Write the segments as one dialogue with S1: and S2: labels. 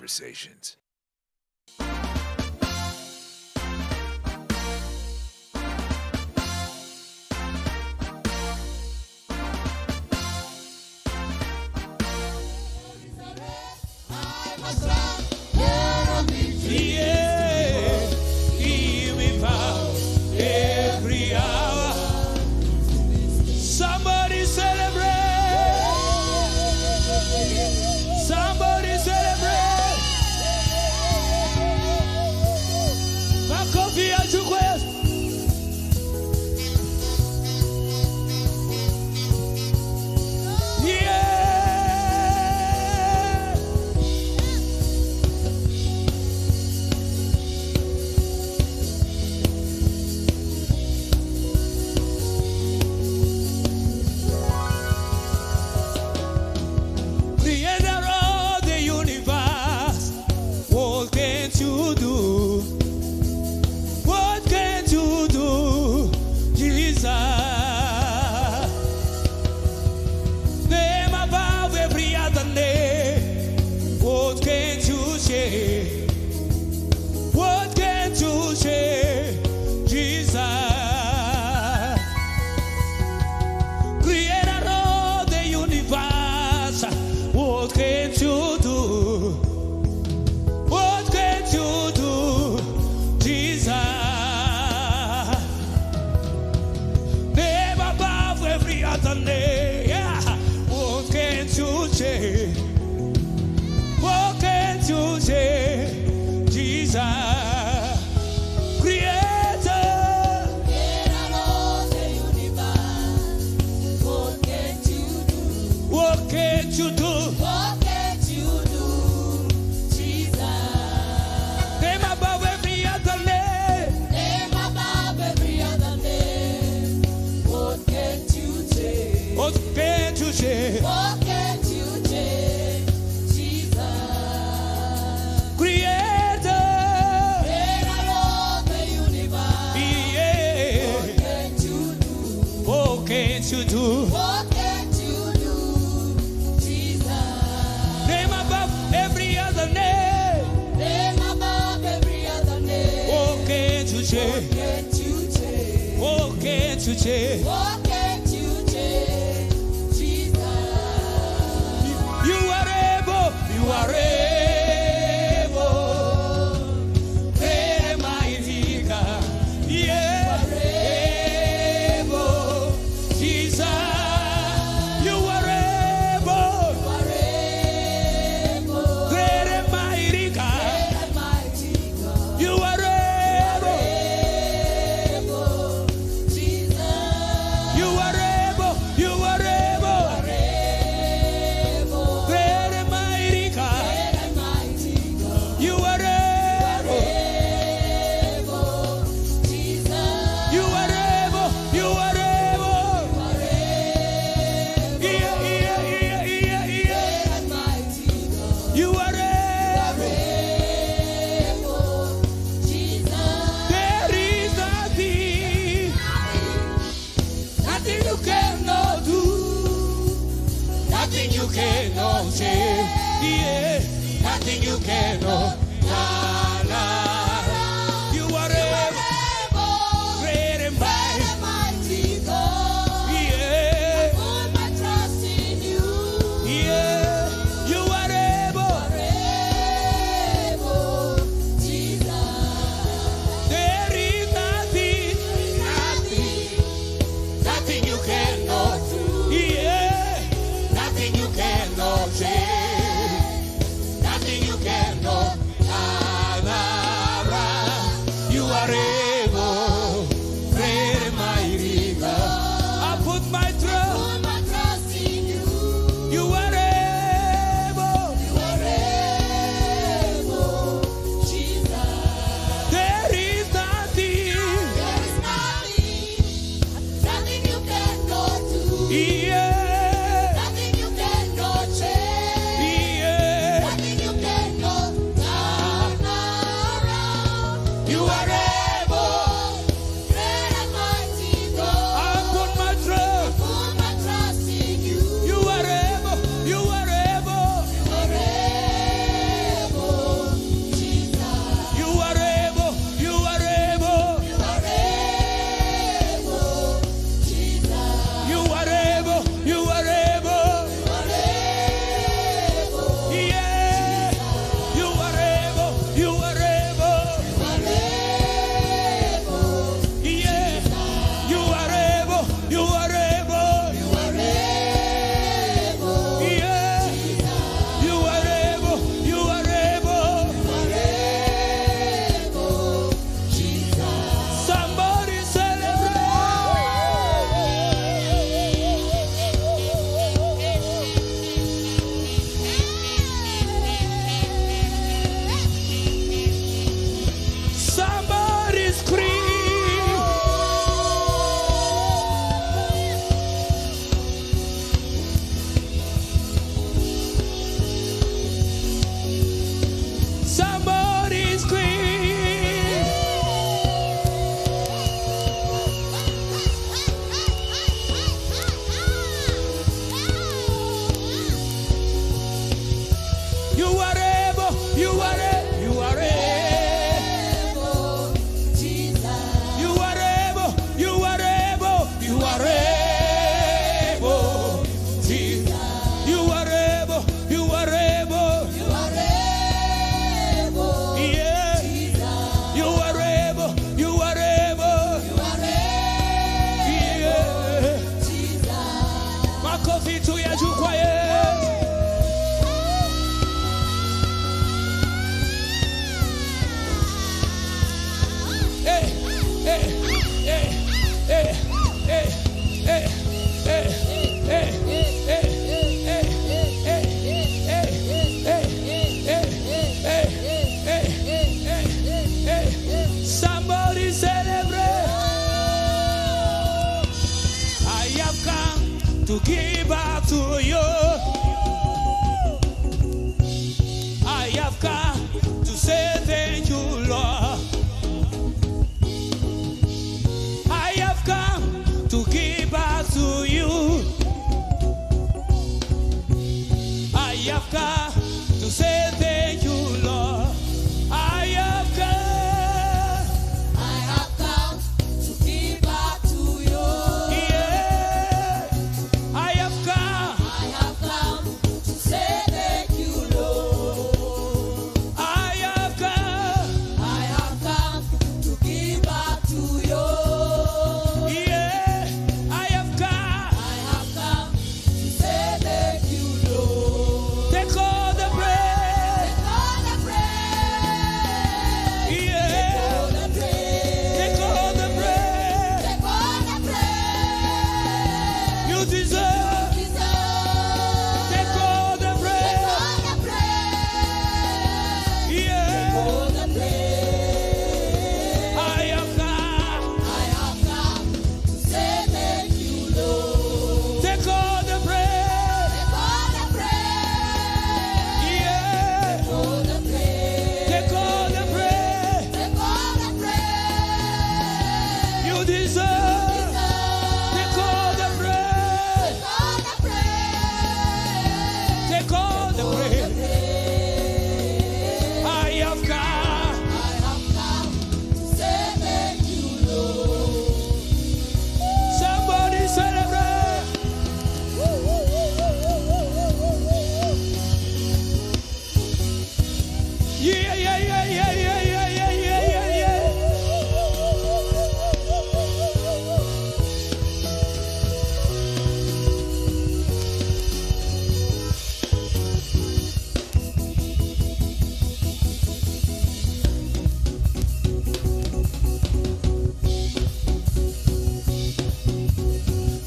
S1: conversations.
S2: Nothing you cannot
S1: have come to say thank you, Lord. I have come to give back to you. I have come to say thank you, Lord. I have come
S2: to give back to you.
S1: Yeah, I have come
S2: to say thank you, Lord.
S1: I have come
S2: to give back to you.
S1: Yeah, I have come
S2: to say thank you, Lord.
S1: Take all the praise.
S2: Take all the praise.
S1: Yeah,
S2: Take all the praise.
S1: take all the praise.
S2: Take all the praise.
S1: You deserve. Take all the praise. Yeah,
S2: All the praise.
S1: I have come.
S2: To say thank you, Lord.
S1: Take all the praise.
S2: All the praise.
S1: Yeah,
S2: All the praise.
S1: take all the praise.
S2: Take all the praise.
S1: You deserve. Take all the praise.
S2: All the praise.
S1: Take all the praise. I have come.
S2: To say thank you, Lord.
S1: Somebody celebrate. Yeah, yeah, yeah, yeah, yeah, yeah, yeah, yeah, yeah, yeah.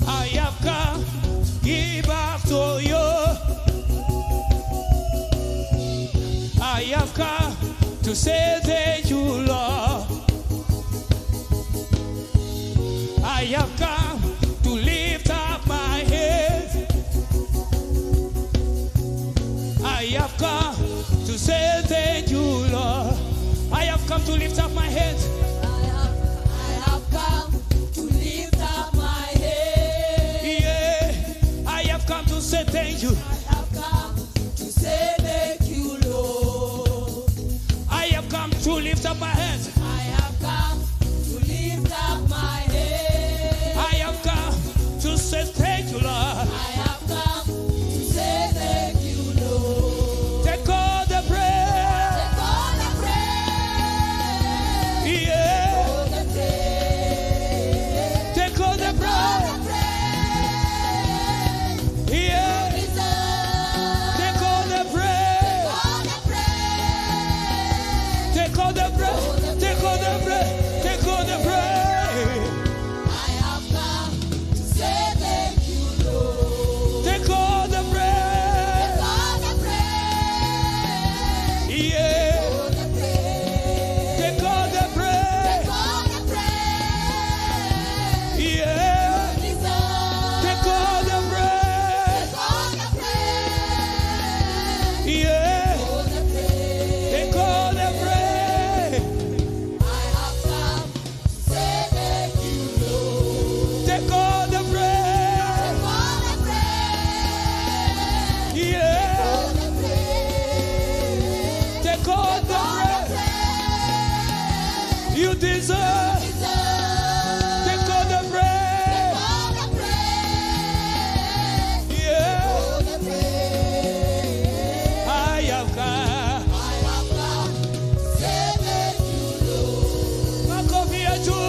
S1: I have come to give back to you. I have come to say thank you, Lord. I have come to lift up my head. I have come to say thank you, Lord. I have come to lift up my head.
S2: I have come to lift up my head.
S1: Yeah, I have come to say thank you.
S2: I have come to say thank you, Lord.
S1: I have come to lift up my head.
S2: I have come to lift up my head.
S1: I have come to say thank you, Lord.
S2: I have come to say thank you, Lord.
S1: Take all the praise.
S2: Take all the praise.
S1: Yeah,
S2: All the praise.
S1: take all the
S2: All
S1: praise.
S2: the praise.
S1: Yeah,
S2: Deserve.
S1: take all the praise.
S2: All the praise.
S1: Take all the praise. Take all the praise. Take all the praise.
S2: I have come to say thank you, Lord.
S1: Take all the praise.
S2: All the praise.
S1: Yeah,
S2: All the praise.
S1: take all the praise.
S2: All the praise.
S1: Yeah,
S2: Deserve.
S1: take all the praise.
S2: All the praise.
S1: Yeah,
S2: All the praise.
S1: take all the praise.
S2: I have come to say thank you, Lord.
S1: Take all the praise.
S2: All the praise.
S1: Yeah,
S2: All the praise.
S1: take all the praise. You deserve. Take all the praise.
S2: All the praise.
S1: Yeah,
S2: All the praise.
S1: I have come.
S2: I have come to say thank you, Lord.
S1: Makofi yetu.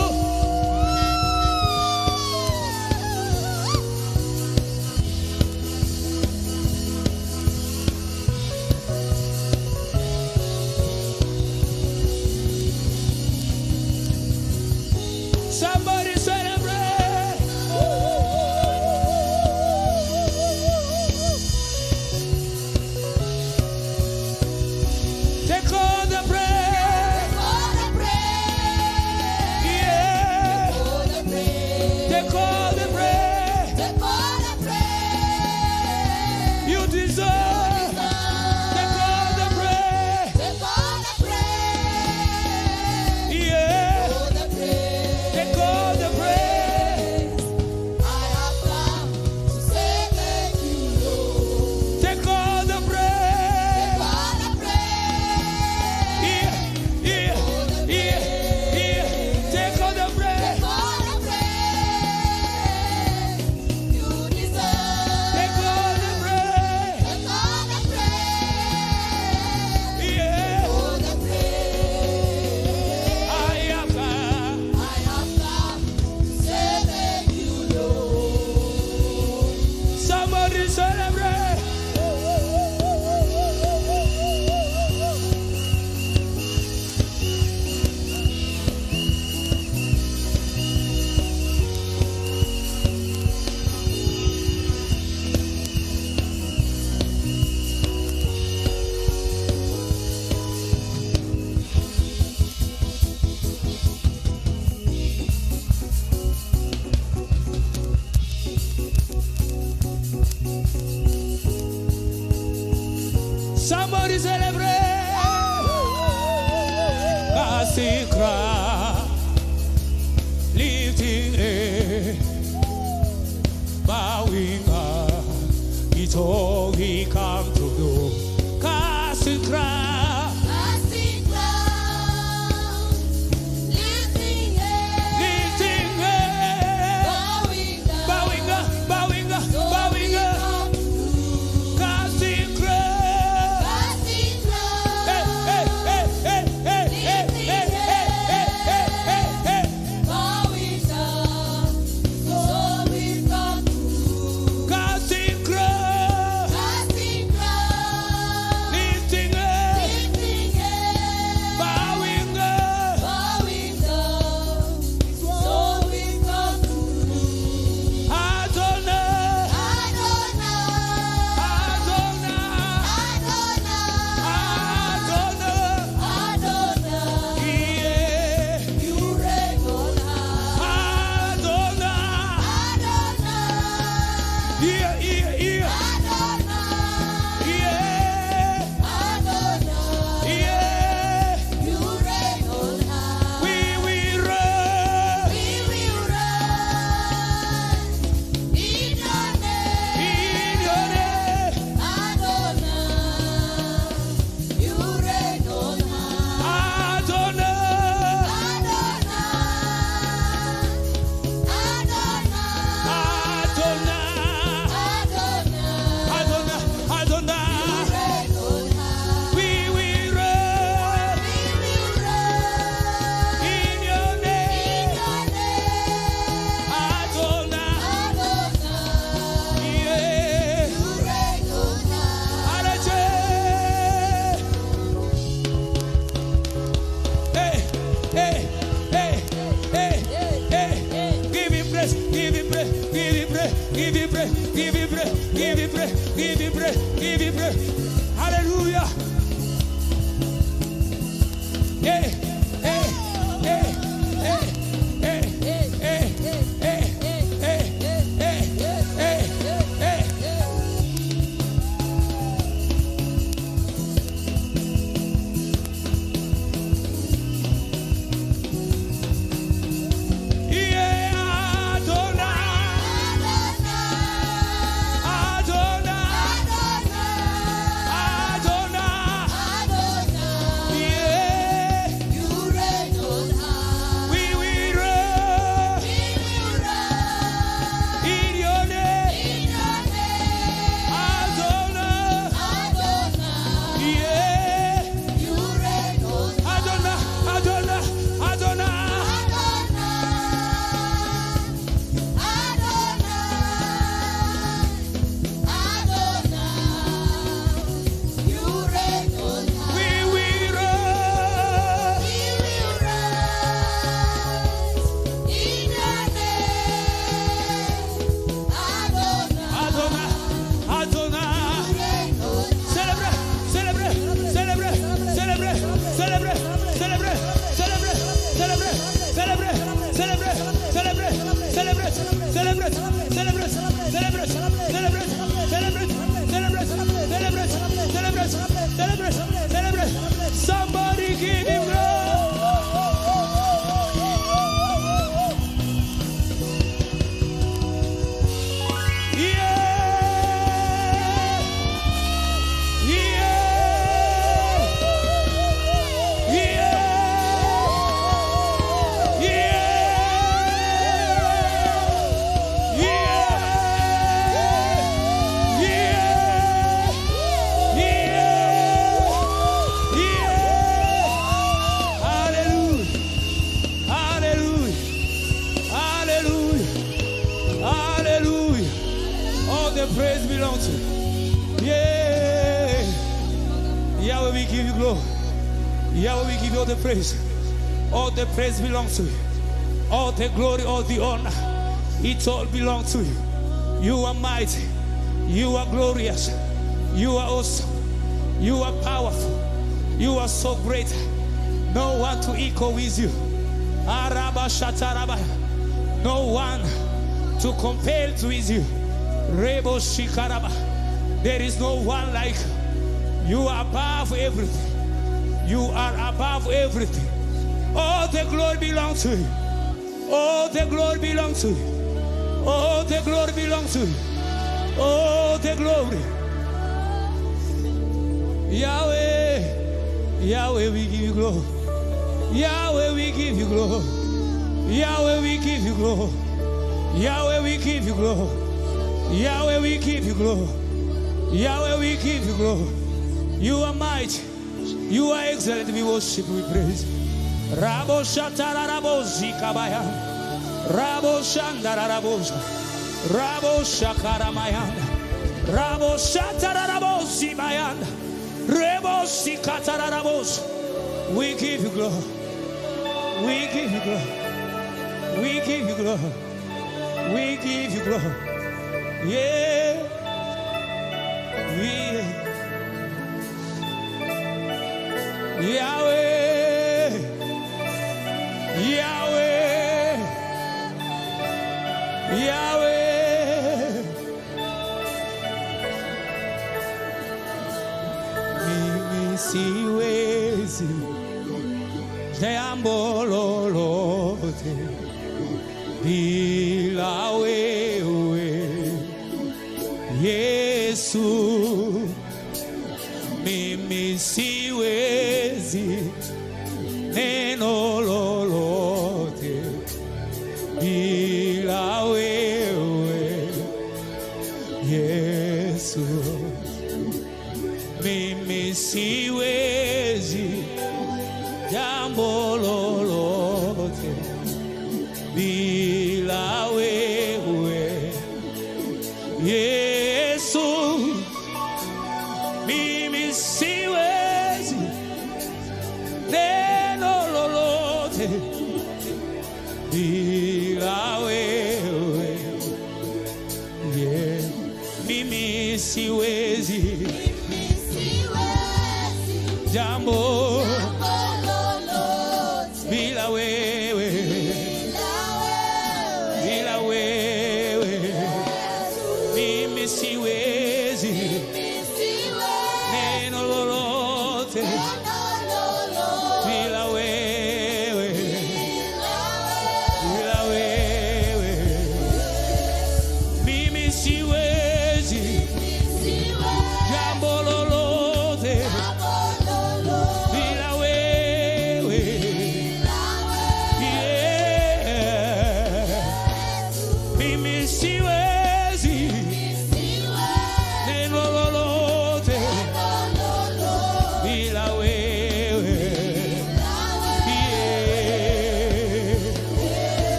S1: Somebody celebrate. Take all the praise.
S2: All the praise.
S1: Yeah,
S2: All the praise.
S1: take all the praise.
S2: Take all the praise.
S1: You deserve. Take all the praise. celebrate. Casting crown, lifting air, bowing up. It's all we come to do. Casting crown,
S2: lifting air,
S1: lifting air,
S2: bowing up,
S1: bowing up, bowing up, bowing up. Casting crown, hey, hey, hey, hey, hey, hey, hey, hey, hey, hey, hey.
S2: bowing down, so we come to
S1: Casting crown,
S2: casting crown,
S1: lifting air,
S2: lifting air,
S1: bowing up.
S2: bowing down, so we come to
S1: Adonai,
S2: Adonai,
S1: Adonai,
S2: Adonai,
S1: Adonai,
S2: Adonai,
S1: yeah,
S2: you reign on high,
S1: Adonai,
S2: Adonai,
S1: yeah, yeah, yeah,
S2: Adonai,
S1: yeah,
S2: Adonai,
S1: yeah.
S2: you reign on high.
S1: We will run
S2: We will run in your name,
S1: in your name,
S2: Adonai. You reign on high,
S1: Adonai,
S2: Adonai,
S1: Adonai,
S2: Adonai,
S1: Adonai.
S2: reign on high.
S1: We will run
S2: We will run
S1: in your
S2: in
S1: name,
S2: your name,
S1: Adonai,
S2: Adonai.
S1: yeah.
S2: You reign on high.
S1: Alaje. Hey, hey, hey, hey, hey. Give him praise, give him praise, give him praise, give him praise, give him praise, give him praise, give him praise, give him praise. Hallelujah. Hey, hey, hey, hey, hey, hey, hey, hey, hey, hey, hey, hey. Yeah, Adonai, Adonai, Adonai, yeah.
S2: You reign on high.
S1: We will run
S2: We will run
S1: in your name,
S2: in your name,
S1: Adonai,
S2: Adonai.
S1: yeah.
S2: You reign on
S1: Adonai, Adonai, Adonai. We will run Adonai, Adonai. Celebrate, celebrate, celebrate, celebrate, celebrate, celebrate, celebrate, celebrate, celebrate, celebrate, celebrate, celebrate, celebrate, celebrate, celebrate, celebrate, celebrate, celebrate, celebrate, celebrate. Somebody give him love. Yeah, yeah, yeah, yeah, yeah, yeah, yeah. Hallelujah, hallelujah, hallelujah, hallelujah. All the praise belongs to you. Yeah. Yahweh, we give you glory. Yahweh, we give you all the praise. All the praise belongs to you. All the glory, all the honor. It all belongs to you. You are mighty. You are glorious. You are awesome. You are powerful. You are so great. No one to equal with you. Araba shataraba. No one to compare with you. Rebo shikaraba. There is no one like You are above everything. You are above everything. All the glory belongs to you. All the glory belongs to you. All the glory belongs to you. All the glory. Yahweh, Yahweh, we give you glory. Yahweh, we give you glory. Yahweh, we give you glory. Yahweh, we give you glory. Yahweh, we give you glory. Yahweh, we give you glory. You are mighty. You are excellent. We worship, we praise. Rabo shatara rabo zikabaya. Rabo shandara rabo. Rabo shakara mayanda. Rabo shatara rabo zibayanda. Rebo sikatara rabo. We give you glory. We give you glory. We give you glory. We give you glory. Yeah. Yeah. Yahweh, Yahweh, Yahweh. Mimi siwezi jambo lolote bila wewe Yesu. Mimi siwezi neno lolote bila wewe Yesu. Mimi siwezi jambo lolote bila wewe Yesu. Mimi siwezi neno lolote bila wewe. Yeah. Mimi siwezi jambo bila wewe. Bila wewe. Mimi siwezi neno lolote bila wewe.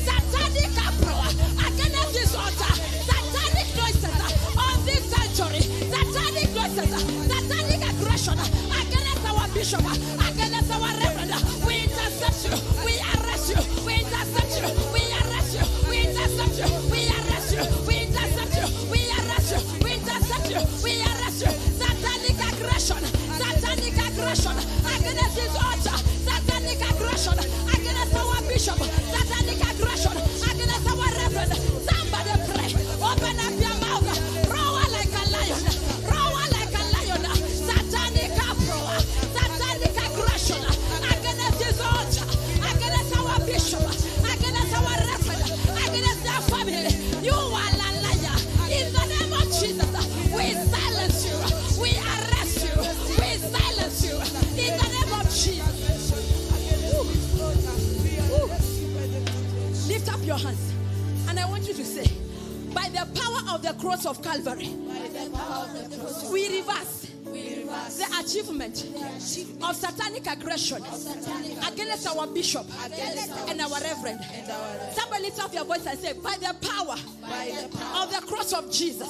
S2: Satanic uproar against this altar, satanic noises on this territory, aggression against his altar, satanic aggression against our bishop, satanic aggression against our reverend. Somebody pray. Open up your mouth. Roar like a lion. Roar like a lion. Satanic uproar. Satanic aggression against his altar, against our bishop, against our reverend, against their family. You are a liar. In the name of Jesus, we silence you. We arrest you. We silence you. In the name of Jesus. Woo. Woo. Lift up your hands. And I want you to say, by the power of the cross of Calvary, we reverse the achievement of satanic aggression against our bishop and our reverend. Somebody lift up your voice and say, by the power of the cross of Jesus,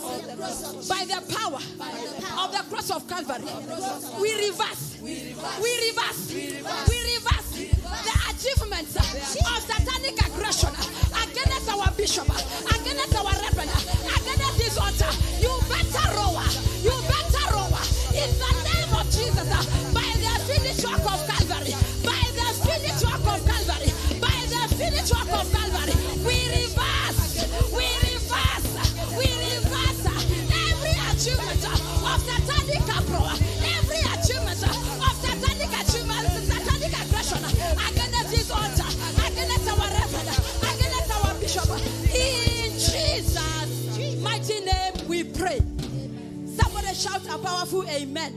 S2: by the power of the cross of Calvary, we reverse the achievements of satanic aggression against our bishop, against our reverend, against this altar. You better roar. You better roar. In the name of Jesus, by the finished work of Calvary, by the finished work of Calvary, by the finished work of Calvary, we reverse every achievement of satanic uproar, every achievement of satanic aggression against this altar, against our reverend, against our bishop. In Jesus' mighty name we pray. Somebody shout a powerful amen.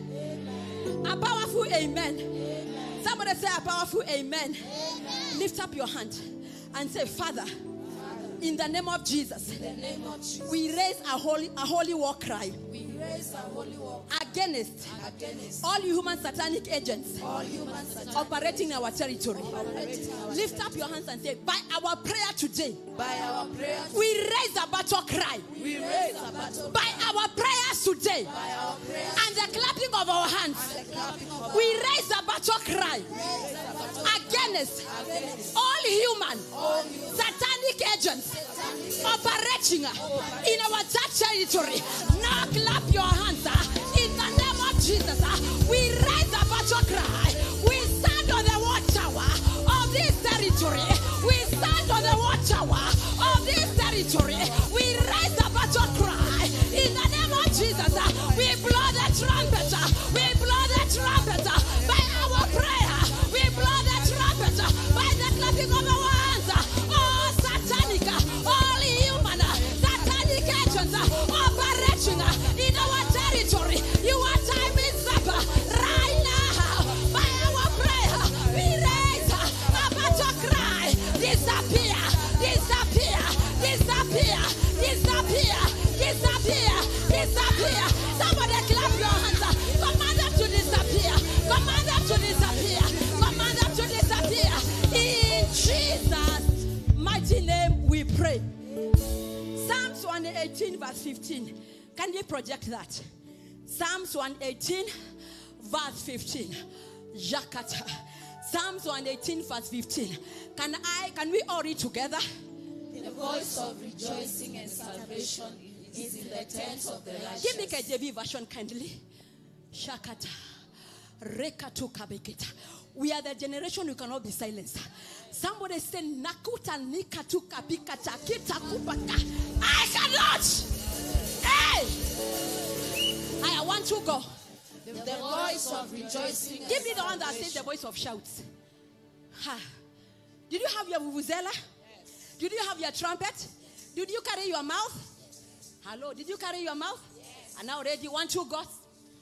S2: A powerful amen. Somebody say a powerful amen. Lift up your hand and say, Father, in the name of Jesus, we raise a holy war cry against all human satanic agents operating in our territory. Lift up your hands and say, by our prayer today, we raise a battle cry. By our prayers today and the clapping of our hands, we raise a battle cry against all human satanic agents operating in our church territory. Now clap your hands in the name of Jesus. We raise a battle cry. We stand on the watchtower of this territory. We stand on the watchtower of this territory. We raise a battle cry in the name of Jesus. We blow the trumpet. We blow the trumpet by our prayer. We blow the trumpet by the clapping of our hands. All satanic, all human satanic agents operating in our territory. Your time is up right now. By our prayer, we raise a battle cry. Disappear, disappear, disappear, disappear, disappear, disappear. Somebody clap your hands. Command them to disappear. Command them to disappear. Command them to disappear. In Jesus' mighty name we pray. Psalms 118 verse 15. Can you project that? Psalms 118 verse 15. Jakata. Psalms 118 verse 15. Can we all read together?
S3: The voice of rejoicing and salvation is in the tents of the righteous.
S2: Give me KJV version kindly. Shakata. Rekatu kabeketa. We are the generation who cannot be silenced. Somebody say nakuta nikatu kabikata kita kupaka. I cannot. Hey! I want to go.
S3: The voice of rejoicing.
S2: Give me the one that says the voice of shouts. Ha. Did you have your vuvuzela? Yes. Did you have your trumpet? Did you carry your mouth? Hello, did you carry your mouth? Yes. And now ready, 1, 2, go.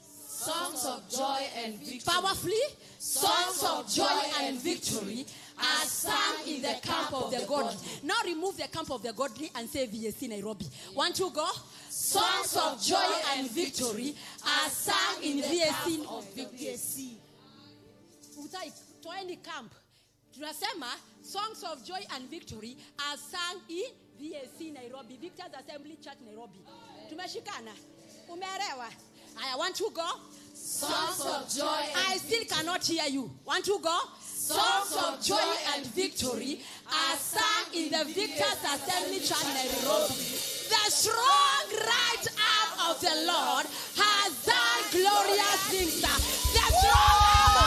S3: Songs of joy and victory.
S2: Powerfully.
S3: Songs of joy and victory are sung in the camp of the godly.
S2: Now remove the camp of the godly and say VSC Nairobi. 1, 2, go.
S3: Songs of joy and victory are sung in the camp of VSC.
S2: Toeni camp. Tunasema songs of joy and victory are sung in VSC Nairobi. Victor's Assembly Church Nairobi. Tumeshikana. Umerewa. I want to go.
S3: Songs of joy.
S2: I still cannot hear you. Want to go?
S3: Songs of joy and victory are sung in the Victor's Assembly Church Nairobi.
S2: The strong right arm of the Lord has done glorious things. The strong arm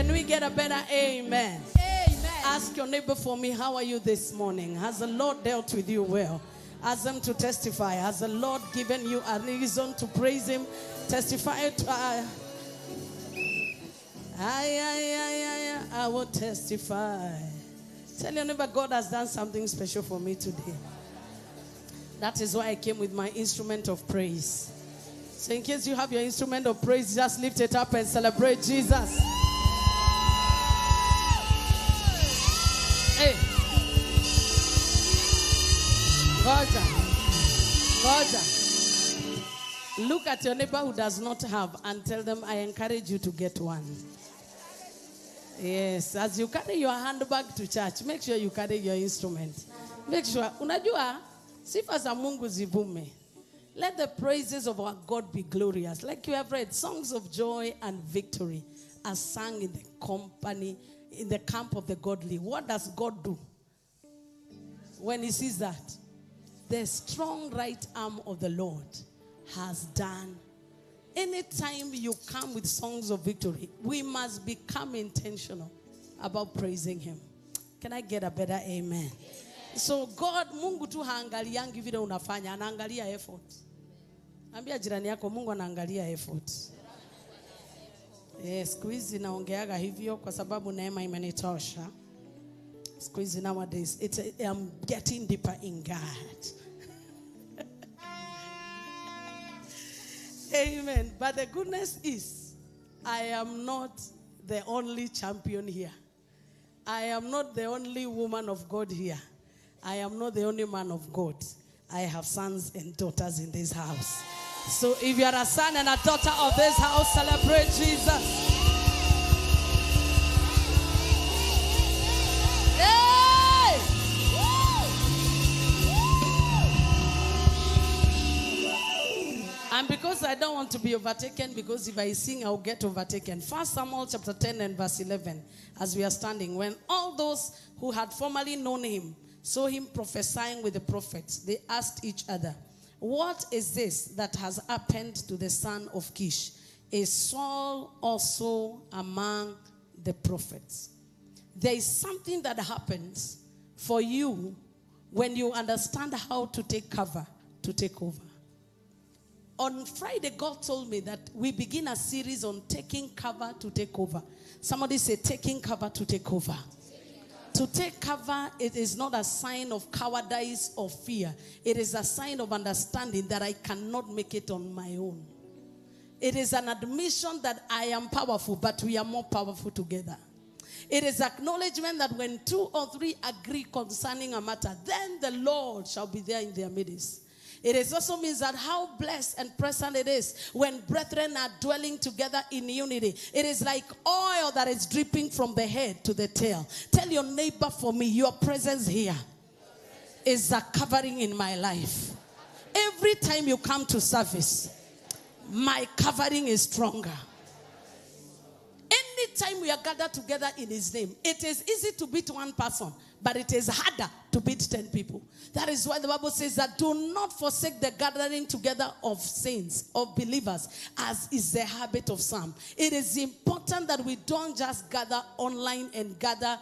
S3: Can we get a better amen?
S2: Amen.
S3: Ask your neighbor for me, how are you this morning? Has the Lord dealt with you well? Ask them to testify. Has the Lord given you a reason to praise him? Testify to I will testify. Tell your neighbor, God has done something special for me today. That is why I came with my instrument of praise. So in case you have your instrument of praise, just lift it up and celebrate Jesus. Hey. Roger. Look at your neighbor who does not have and tell them, I encourage you to get one. Yes, as you carry your handbag to church, make sure you carry your instrument. Make sure, unajua, sifa za Mungu zivume. Let the praises of our God be glorious. Like you have read, songs of joy and victory are sung in the company, in the camp of the godly. What does God do when he sees that? The strong right arm of the Lord has done. Anytime you come with songs of victory, we must become intentional about praising him. Can I get a better amen? So God, Mungu tu haangaliangi vile unafanya, anaangalia effort. Ambia jirani yako, Mungu anaangalia effort. Siku hizi naongeaga hivyo kwa sababu neema imenitosha. Siku hizi nowadays, I'm getting deeper in God. Amen. But the goodness is, I am not the only champion here. I am not the only woman of God here. I am not the only man of God. I have sons and daughters in this house. So if you are a son and a daughter of this house, celebrate Jesus. And because I don't want to be overtaken, because if I sing, I'll get overtaken. 1 Samuel chapter 10 and verse 11, as we are standing, when all those who had formerly known him saw him prophesying with the prophets, they asked each other, what is this that has happened to the son of Kish? Is Saul also among the prophets? There is something that happens for you when you understand how to take cover, to take over. On Friday, God told me that we begin a series on taking cover to take over. Somebody say, taking cover to take over. To take cover, it is not a sign of cowardice or fear. It is a sign of understanding that I cannot make it on my own. It is an admission that I am powerful, but we are more powerful together. It is acknowledgement that when 2 or 3 agree concerning a matter, then the Lord shall be there in their midst. It also means that how blessed and present it is when brethren are dwelling together in unity. It is like oil that is dripping from the head to the tail. Tell your neighbor for me, your presence here is a covering in my life. Every time you come to service, my covering is stronger. Anytime we are gathered together in his name, it is easy to beat one person, but it is harder to beat 10 people. That is why the Bible says that do not forsake the gathering together of saints, of believers, as is the habit of some. It is important that we don't just gather online and gather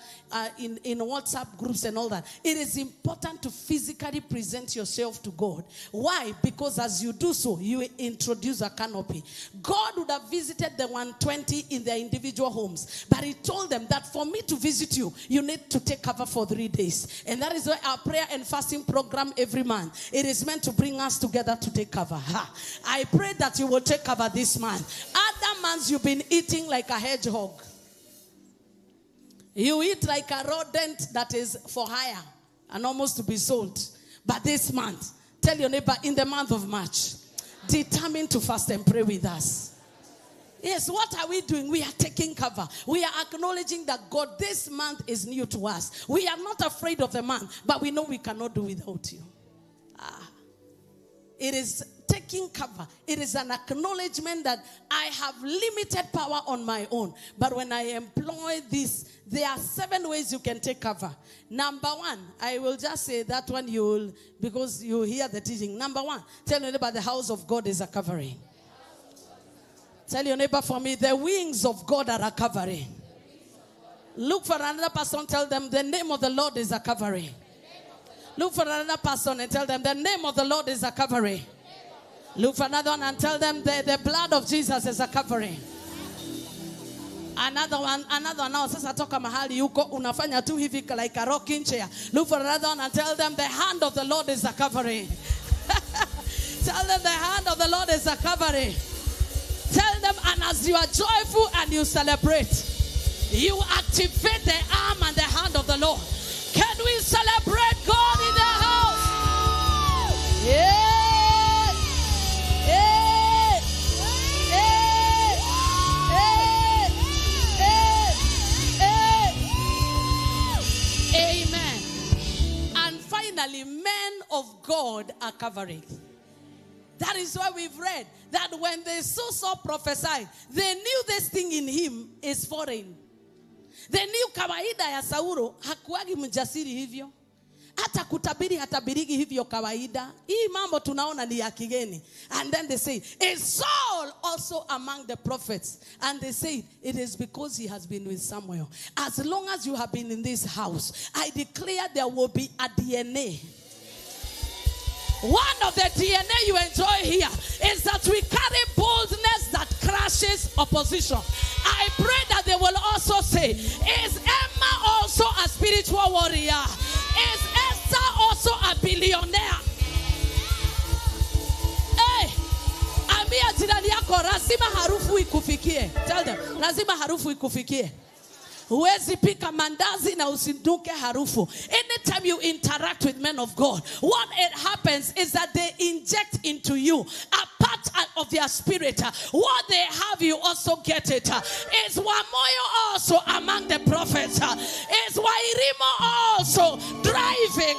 S3: in WhatsApp groups and all that. It is important to physically present yourself to God. Why? Because as you do so, you introduce a canopy. God would have visited the 120 in their individual homes, but he told them that for me to visit you, you need to take cover for 3 days. And that is why our prayer and fasting program every month, it is meant to bring us together to take cover. I pray that you will take cover this month. Other months you've been eating like a hedgehog. You eat like a rodent that is for hire and almost to be sold. But this month, tell your neighbor, in the month of March, determined to fast and pray with us. Yes, what are we doing? We are taking cover. We are acknowledging that God, this month is new to us. We are not afraid of the month, but we know we cannot do without you. It is taking cover. It is an acknowledgement that I have limited power on my own. But when I employ this, there are 7 ways you can take cover. Number 1, I will just say that one you will, because you hear the teaching. Number 1, tell your neighbor the house of God is a covering. Tell your neighbor for me, the wings of God are a covering. Look for another person, tell them the name of the Lord is a covering. Look for another person and tell them the name of the Lord is a covering. Look for another one and tell them the blood of Jesus is a covering. Another one now says atoka mahali yuko unafanya tu hivi like a rocking chair. Look for another one and tell them the hand of the Lord is a covering. Tell them the hand of the Lord is a covering. Tell them, and as you are joyful and you celebrate, you activate the arm and the hand of the Lord. Can we celebrate God in the house? Yeah. Yeah. Yeah. Yeah. Amen. And finally, men of God are covering. That is why we've read that when they saw Saul prophesy, they knew this thing in him is foreign. They knew kawaida ya Saulo hakuagi mjasiri hivyo. Hata kutabiri hatabirigi hivyo kawaida. Hii mambo tunaona ni ya kigeni. And then they say, is Saul also among the prophets? And they say, it is because he has been with Samuel. As long as you have been in this house, I declare there will be a DNA. One of the DNA you enjoy here is that we carry boldness that crashes opposition. I pray that they will also say, is Emma also a spiritual warrior? Is Esther also a billionaire? Hey, ambia jirani yako lazima harufu ikufikie. Tell them, lazima harufu ikufikie. Huwezi pika mandazi na usinduke harufu. Anytime you interact with men of God, what it happens is that they inject into you a part of their spirit. What they have, you also get it. Is Wamuyu also among the prophets? Is Wairimo also driving?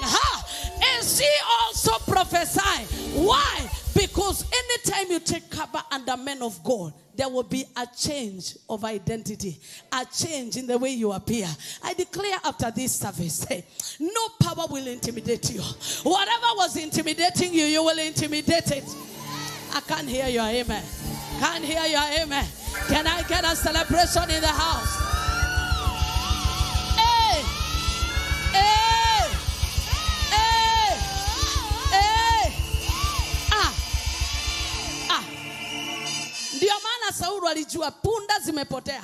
S3: Is she also prophesying? Why? Because anytime you take cover under men of God, there will be a change of identity, a change in the way you appear. I declare after this service, no power will intimidate you. Whatever was intimidating you, you will intimidate it. I can't hear your amen. Can't hear your amen. Can I get a celebration in the house? Hey! Hey! Hey! Hey! Ndio maana Saulo alijua punda zimepotea.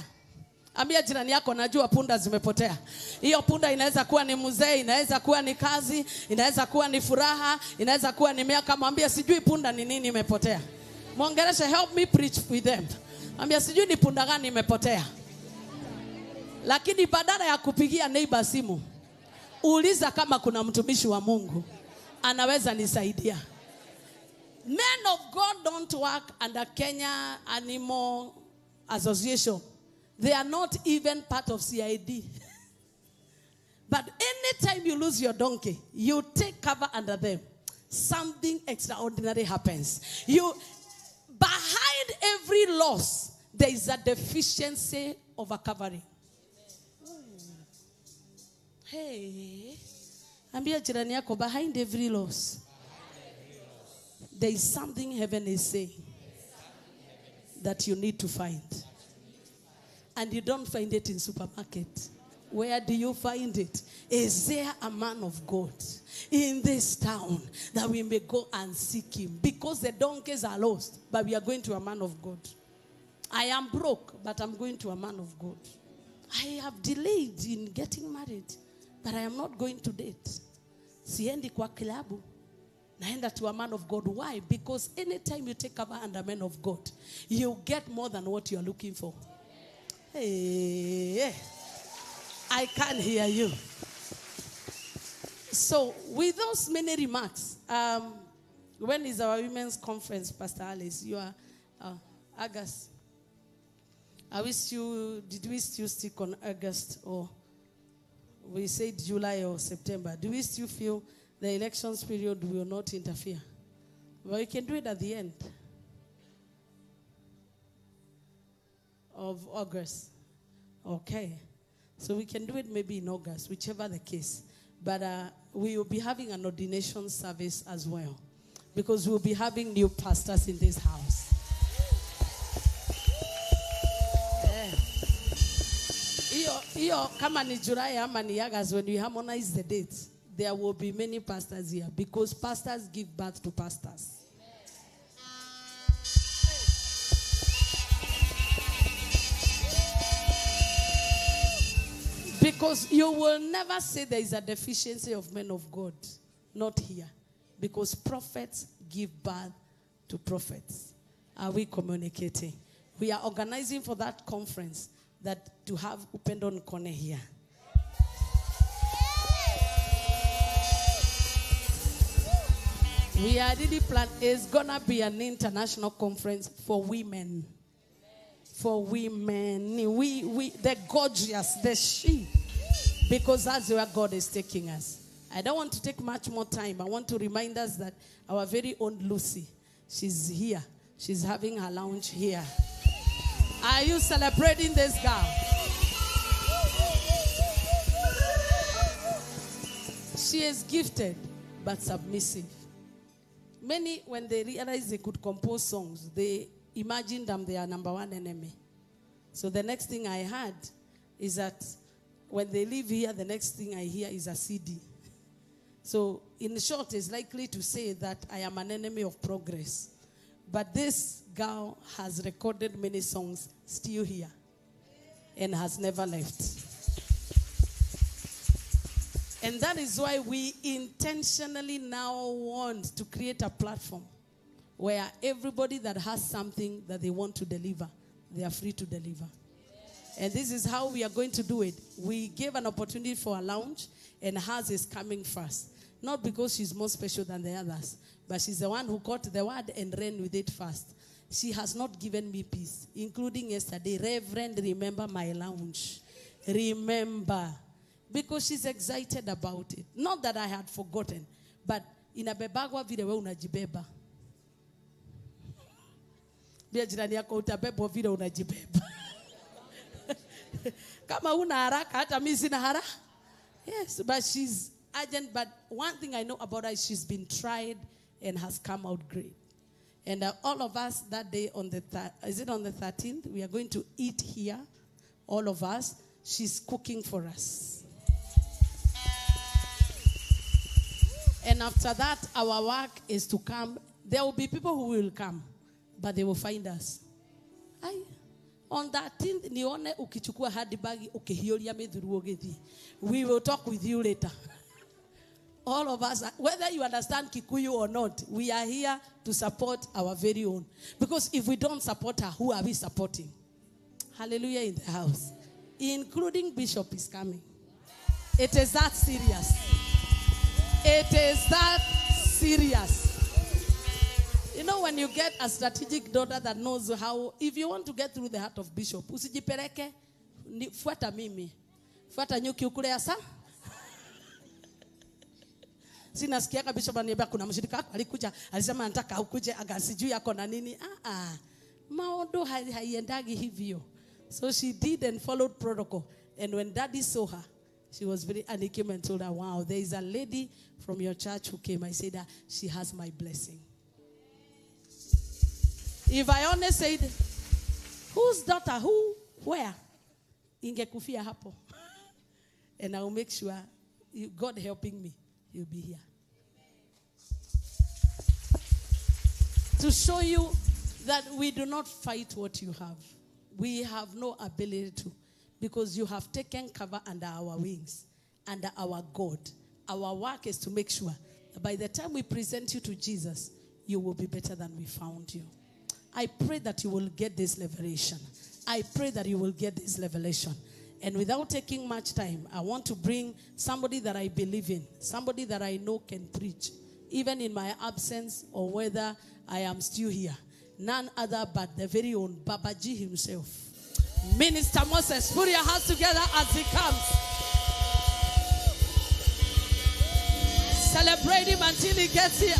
S3: Ambia jirani yako, najua punda zimepotea. Hiyo punda inaweza kuwa ni mzee, inaweza kuwa ni kazi, inaweza kuwa ni furaha, inaweza kuwa ni miaka. Mwambie sijui punda ni nini imepotea. Mwongeleshe, help me preach with them. Mwambie sijui ni punda gani imepotea. Lakini badala ya kupigia neighbor simu, uuliza kama kuna mtumishi wa Mungu anaweza nisaidia. Men of God don't work under Kenya Animal Association. They are not even part of CID. But anytime you lose your donkey, you take cover under them. Something extraordinary happens. Behind every loss, there is a deficiency of a covering. Hey, ambia jirani yako, behind every loss, there is something heaven is saying that you need to find. And you don't find it in supermarket. Where do you find it? Is there a man of God in this town that we may go and seek him? Because the donkeys are lost, but we are going to a man of God. I am broke, but I'm going to a man of God. I have delayed in getting married, but I am not going to date. Siendi kwa kilabu. Naenda to a man of God. Why? Because anytime you take cover under men of God, you get more than what you are looking for. Hey, I can't hear you. So, with those many remarks, when is our women's conference, Pastor Alice? You are August. Did we still stick on August, or we said July or September? Do we still feel the elections period will not interfere? Well, we can do it at the end of August. Okay. So we can do it maybe in August, whichever the case. But we will be having an ordination service as well, because we'll be having new pastors in this house. Yeah. Iyo kama ni July ama ni August, when we harmonize the dates, there will be many pastors here because pastors give birth to pastors. Because you will never say there is a deficiency of men of God. Not here. Because prophets give birth to prophets. Are we communicating? We are organizing for that conference that to have Upendo Nkone here. We are really planning. It's gonna be an international conference for women. For women, the gorgeous, the she, because that's where God is taking us. I don't want to take much more time. I want to remind us that our very own Lucy, she's here. She's having her lounge here. Are you celebrating this girl? She is gifted but submissive. Many, when they realized they could compose songs, they imagined them their number one enemy. So the next thing I heard is that when they leave here, the next thing I hear is a CD. So in short, it's likely to say that I am an enemy of progress. But this girl has recorded many songs still here and has never left. And that is why we intentionally now want to create a platform where everybody that has something that they want to deliver, they are free to deliver. And this is how we are going to do it. We gave an opportunity for a lounge, and hers is coming first. Not because she's more special than the others, but she's the one who caught the word and ran with it first. She has not given me peace, including yesterday. Reverend, remember my lounge. Remember. Because she's excited about it. Not that I had forgotten, but inabebagwa vile we unajibeba. Bia jirani yako utabebwa vile unajibeba. Kama una haraka hata mimi sina haraka. Yes, but she's urgent. But one thing I know about her is she's been tried and has come out great. And all of us that day on the is it on the 13th? We are going to eat here. All of us. She's cooking for us. And after that, our work is to come. There will be people who will come, but they will find us. On that 13th, nione ukichukua handibagi ukihioria midhuru ogethi. We will talk with you later. All of us, whether you understand Kikuyu or not, we are here to support our very own. Because if we don't support her, who are we supporting? Hallelujah in the house. Including Bishop is coming. It is that serious. It is that serious. You know, when you get a strategic daughter that knows how, if you want to get through the heart of Bishop, usijipereke, fuata mimi. Fuata nyuki ukule asa. Sinasikia Bishop ananiambia kuna mshirika alikuja, alisema anataka ukuje agasijui yako na nini. Maondo haiendagi hivyo. So she did and followed protocol. And when Daddy saw her, she was very, and he came and told her, wow, there is a lady from your church who came. I said that she has my blessing. If I only said, whose daughter, who, where? Ingekufia hapo. And I will make sure, God helping me, you'll be here. To show you that we do not fight what you have. We have no ability to. Because you have taken cover under our wings, under our God. Our work is to make sure that by the time we present you to Jesus, you will be better than we found you. I pray that you will get this revelation. I pray that you will get this revelation. And without taking much time, I want to bring somebody that I believe in, somebody that I know can preach, even in my absence or whether I am still here. None other but the very own Babaji himself. Minister Moses, put your hands together as he comes. Celebrate him until he gets here.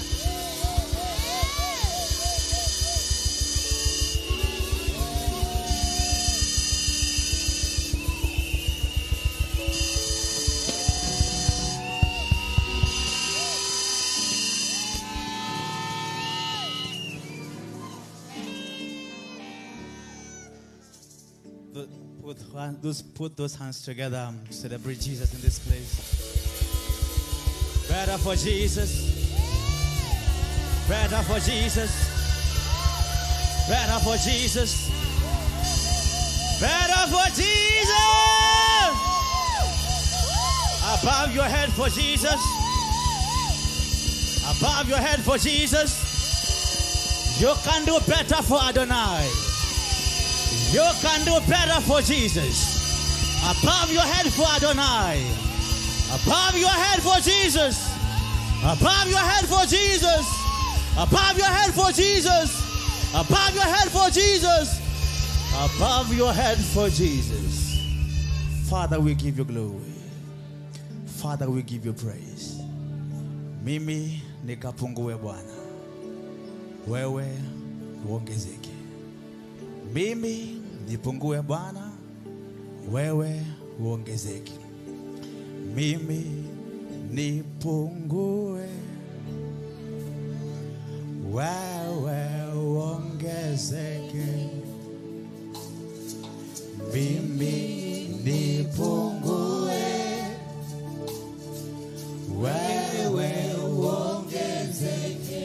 S1: put those hands together. Celebrate Jesus in this place. Better for Jesus. Better for Jesus. Better for Jesus. Better for Jesus. Above your head for Jesus. Above your head for Jesus. You can do better for Adonai. You can do better for Jesus. Above your head for Adonai. Above your head for Jesus. Above your head for Jesus. Above your head for Jesus. Above your head for Jesus. Above your head for Jesus. Father, we give you glory. Father, we give you praise. Mimi nikapungue Bwana, wewe uongezeke. Mimi nipungue Bwana, wewe uongezeke. Mimi nipungue, wewe uongezeke. Mimi nipungue, wewe uongezeke.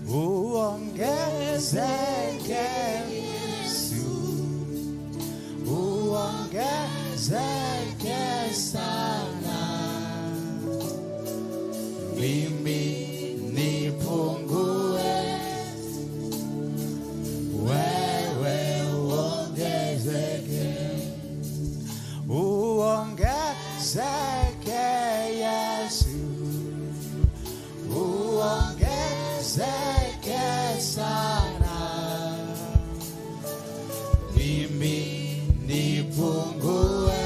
S1: Uongezeke Yesu, uongezeke sana. Mimi nipungue, wewe uongezeke. Uongezeke Yesu, uongezeke sana. Mimi nipungue,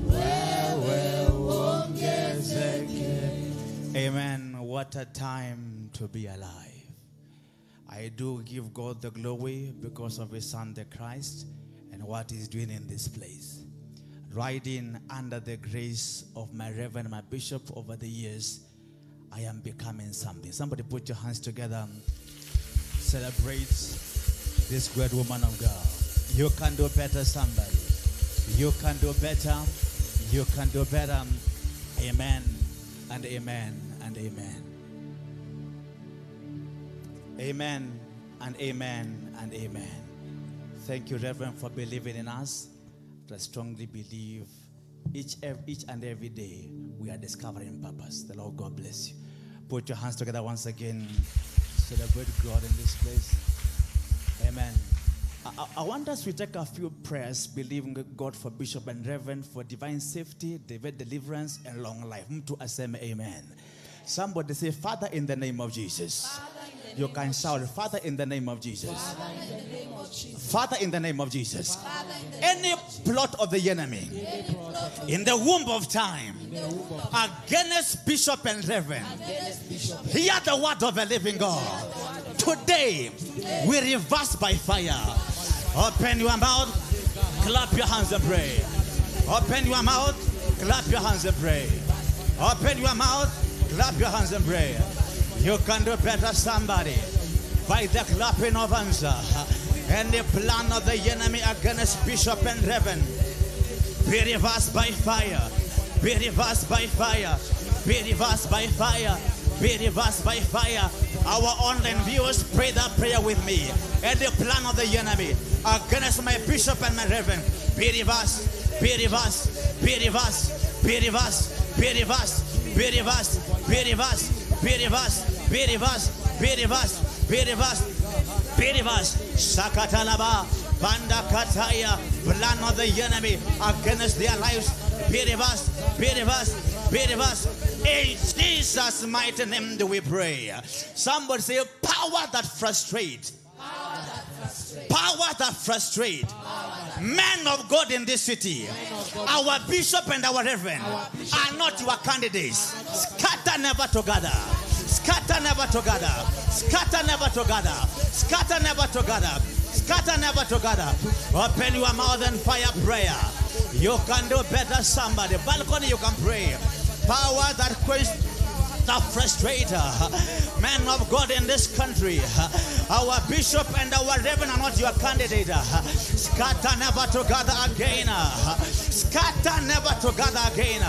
S1: wewe uongezeke. Amen. What a time to be alive. I do give God the glory because of His Son, the Christ, and what He's doing in this place. Riding under the grace of my Reverend, my Bishop over the years, I am becoming something. Somebody put your hands together. Celebrate this great woman of God. You can do better, somebody. You can do better. You can do better. Amen and amen and amen. Amen and amen and amen. Thank you, Reverend, for believing in us. I strongly believe each and every day we are discovering purpose. The Lord God bless you. Put your hands together once again. Celebrate God in this place. Amen. I want us to take a few prayers, believing God for Bishop and Reverend for divine safety, deliverance, and long life. Mtu aseme amen. Somebody say, Father, in the name of Jesus. You can shout, Father, in the name of Jesus. Father, in the name of Jesus. Any plot of the enemy in the womb of time against Bishop and Reverend, hear the word of the living God. Today, we reverse by fire. Open your mouth, clap your hands and pray. Open your mouth, clap your hands and pray. Open your mouth, clap your hands and pray. You can do better, somebody, by the clapping of hands. And the plan of the enemy against Bishop and Reverend be reversed by fire. Be reversed by fire. Be reversed by fire. Be reversed by fire. Our online viewers, pray that prayer with me. And the plan of the enemy against my Bishop and my Reverend be reversed. Be reversed. Be reversed. Be reversed. Be reversed. Be reversed. Be reversed. Be reversed. Be reversed. Be reversed. Be reversed. Be reversed. Sakatalaba, Banda Kataya, plan of the enemy against their lives. Be reversed. Be reversed. Be reversed. In Jesus' mighty name do we pray. Somebody say, power that frustrates. Power that frustrates. Men of God in this city, our Bishop and our Reverend are not your candidates. Scatter never together. Scatter never together. Scatter never together. Scatter never together. Scatter never together. Open your mouth and fire prayer. You can do better, somebody. Balcony, you can pray. Power that quench.
S4: the frustrator, men of God in this country. Our bishop and our reverend are not your candidate. Scatter never together again. Scatter never together again.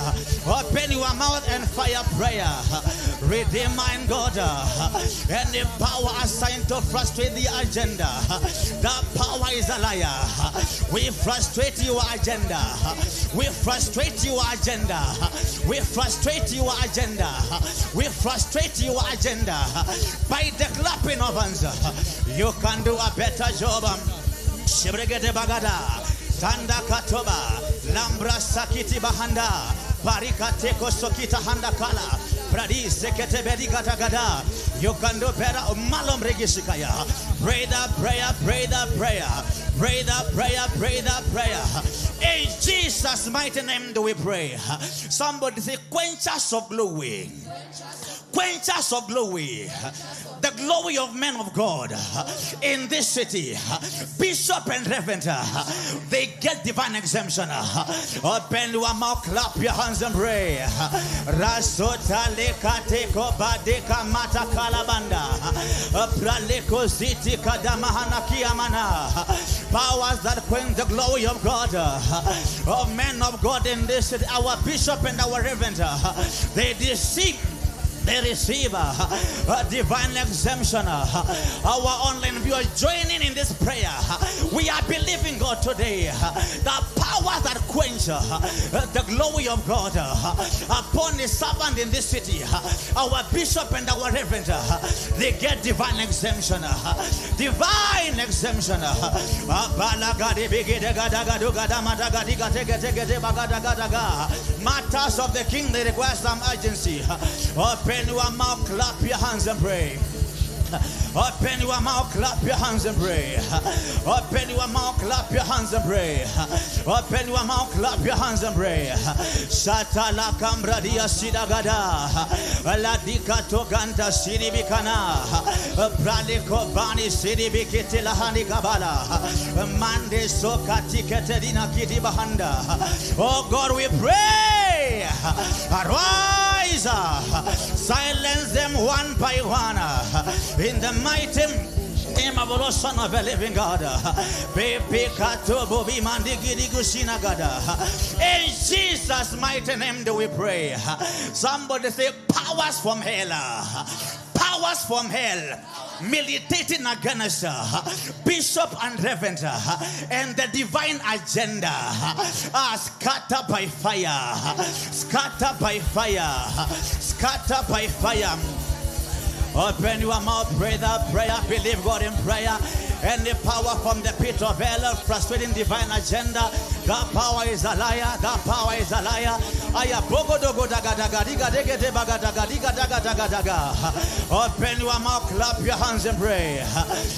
S4: Open your mouth and fire prayer. Redeemer and God, any power assigned to frustrate the agenda, that power is a liar. We frustrate your agenda. We frustrate your agenda. We frustrate your agenda. We frustrate your agenda. By the clapping of hands, you can do a better job. Shibregete bagada, Tanda katoba, Lambra sakiti bahanda, Parika teko sokita handa kala, Pradi sekete bedikata gada. You can do better. Malom regisikaya. Pray the prayer, pray the prayer, pray the prayer, pray the prayer. In Jesus' mighty name do we pray. Somebody say, quenchers of glory. Quenchers of glory. The glory of men of God in this city, bishop and reverend, they get divine exemption. Open your mouth, clap your hands and pray. Rasota lekateko badeka mata kalabanda, praleko ziti kadamahana kiamana. Powers that quench the glory of God, of men of God in this city. Our bishop and our reverend, they deceive. They receive a divine exemption. Our online viewers joining in this prayer. We are believing God today. The power that quench the glory of God upon the servant in this city. Our bishop and our reverend, they get divine exemption. Divine exemption. Matters of the king, they require some urgency. Open your mouth, clap your hands and pray. Open your mouth, clap your hands and pray. Open your mouth, clap your hands and pray. Open your mouth, clap your hands and pray. Shatala kambradia sidagada. Ladika toganta sidibikana. Praliko bani sidibikiti lahani kabala. Mande sokati ketedina kiti bahanda. Oh God, we pray. Arise. Silence them one by one. In the mighty name of the Son of a living God. In Jesus' mighty name do we pray. Somebody say, powers from hell. Powers from hell militating against bishop and reverend and the divine agenda are scattered by fire. Scattered by fire. Scattered by fire. Open your mouth, pray the prayer, believe God in prayer. Any power from the pit of hell frustrating divine agenda, that power is a liar, that power is a liar. Open your mouth, clap your hands and pray.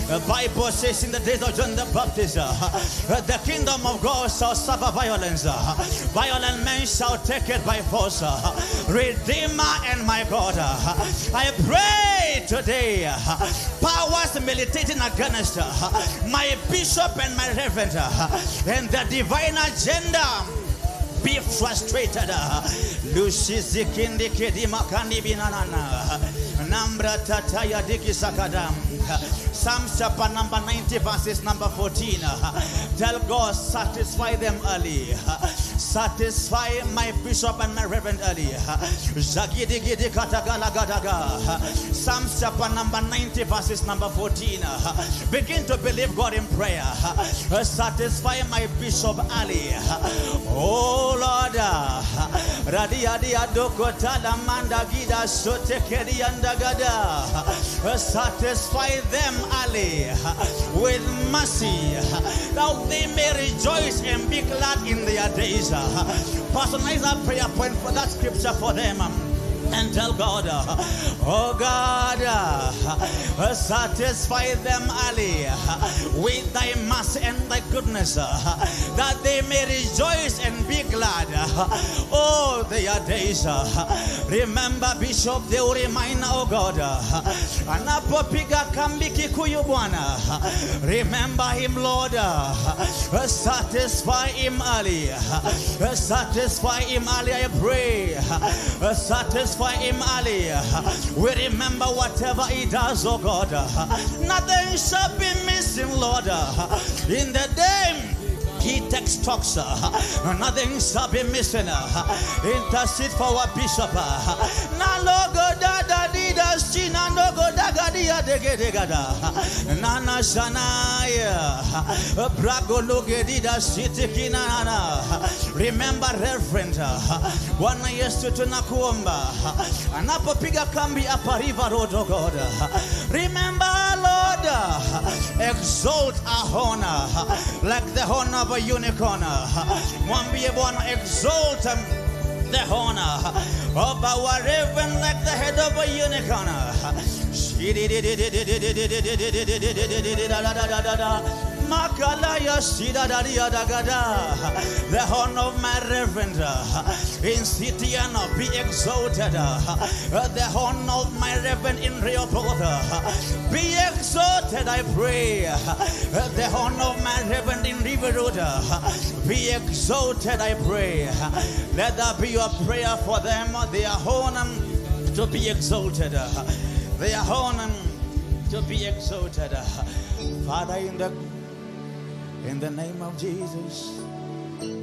S4: The Bible says in the days of John the Baptist, the kingdom of God shall suffer violence. Violent men shall take it by force. Redeemer and my God, I pray today, powers militating against my bishop and my reverend and the divine agenda be frustrated. Lucy Zikindi Kedima Kandi Binana Nambra Tataya Diki Sakadam. Psalm chapter number 90 verses number 14. Tell God, satisfy them early. Satisfy my bishop and my reverend early. Zagidi Gidi Katagala Gadaga. Psalm chapter number 90 verses number 14. Begin to believe God in prayer. Satisfy my bishop early. Oh Lord, Radia Dokotala Mandagida Sotekedi Andagada. Satisfy them early with mercy, that they may rejoice and be glad in their days. Personalize a prayer point for that scripture for them. And tell God, oh God, satisfy them early with thy mercy and thy goodness, that they may rejoice and be glad. Oh, their days. Remember, Bishop, they will remind, oh God, anapopiga kambiki kuyubwana. Remember him, Lord. Satisfy him early. Satisfy him early, I pray. Satisfy for him early. We remember whatever he does, oh God. Nothing shall be missing, Lord. In the day he takes talks, nothing shall be missing. Intercede for our bishop. Nana Shanaya Bragologedida Sitikinana. Remember Reverend Wana Yesu Tunakuomba Anapopiga kambi hapa River Road, oh God. Remember, Lord, exalt our honor like the honor of a unicorn. Mwambie Bwana, exalt the honor of our Reverend like the head of a unicorn. Makalaya Sida Daria Dagada. The honor of my Reverend in Sitiana be exalted. The honor of my Reverend in Rehoboth be exalted, I pray. The honor of my Reverend in River Road be exalted, I pray. Let that be your prayer for them. Their honor to be exalted. Their honor to be exalted. Father, in the name of Jesus,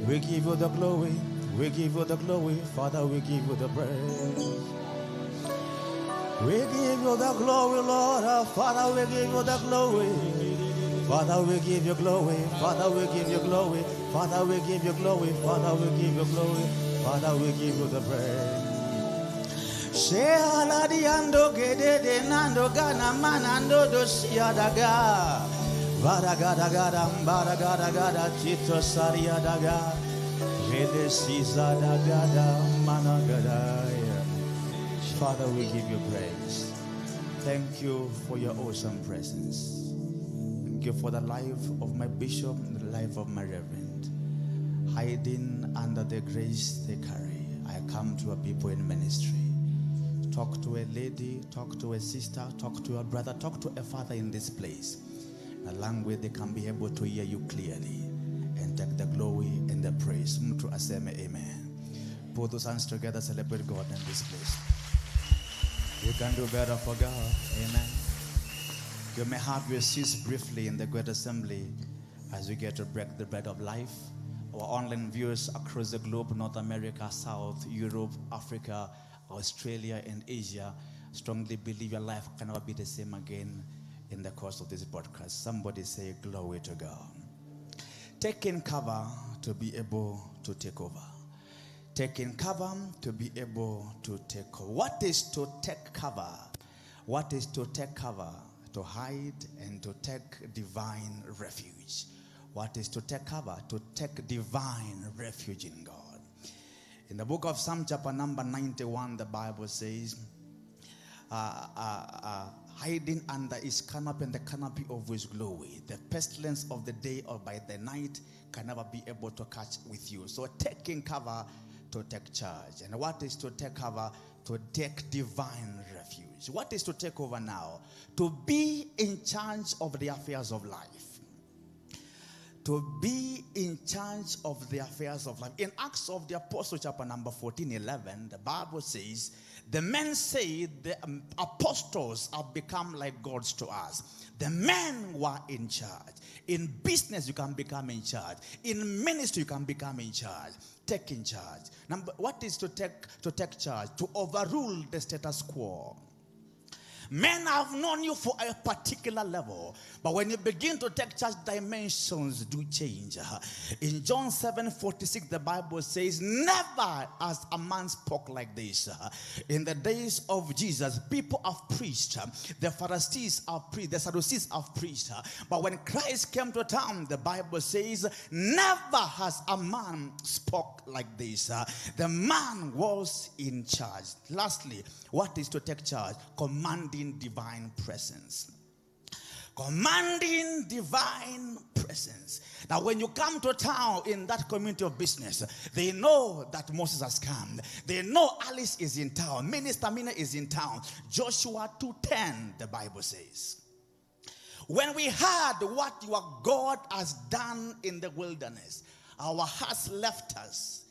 S4: we give you the glory. We give you the glory. Father, we give you the praise. We give you the glory, Lord. Father, we give you the glory. Father, we give you glory. Father, we give you glory. Father, we give you glory. Father, we give you glory. Father, we give you the praise. Shehaladiando gedede nando gana manando dosiadaga. Varagada baragada chito sariadaga. Vede sizadagada managadaya. Father, we give you praise. Thank you for your awesome presence. Thank you for the life of my bishop and the life of my reverend. Hiding under the grace they carry, I come to a people in ministry. Talk to a lady, talk to a sister, talk to a brother, talk to a father in this place. In a language they can be able to hear you clearly and take the glory and the praise. Mtu aseme amen. Put those hands together, celebrate God in this place. You can do better for God. Amen. You may have your seats briefly in the great assembly as we get to break the bread of life. Our online viewers across the globe, North America, South, Europe, Africa, Australia, and Asia, strongly believe your life cannot be the same again in the course of this broadcast. Somebody say glory to God. Taking cover to be able to take over. Taking cover to be able to take over. What is to take cover? What is to take cover? To hide and to take divine refuge. What is to take cover? To take divine refuge in God. In the book of Psalm chapter number 91, the Bible says, hiding under his canopy and the canopy of his glory, the pestilence of the day or by the night can never be able to catch with you. So taking cover to take charge. And what is to take cover? To take divine refuge. What is to take over now? To be in charge of the affairs of life. To be in charge of the affairs of life. In Acts of the Apostles chapter number 14:11, the Bible says, the men say the apostles have become like gods to us. The men were in charge. In business, you can become in charge. In ministry, you can become in charge. Take in charge. What is to take charge? To overrule the status quo. Men have known you for a particular level, but when you begin to take charge, dimensions do change. In John 7:46, the Bible says, never has a man spoke like this. In the days of Jesus, people have preached. The Pharisees have preached. The Sadducees have preached. But when Christ came to town, the Bible says, never has a man spoke like this. The man was in charge. Lastly, what is to take charge? Commanding divine presence. Commanding divine presence. Now when you come to town in that community of business, they know that Moses has come. They know Alice is in town. Minister Mina is in town. Joshua 2:10, the Bible says. When we heard what your God has done in the wilderness, our hearts left us.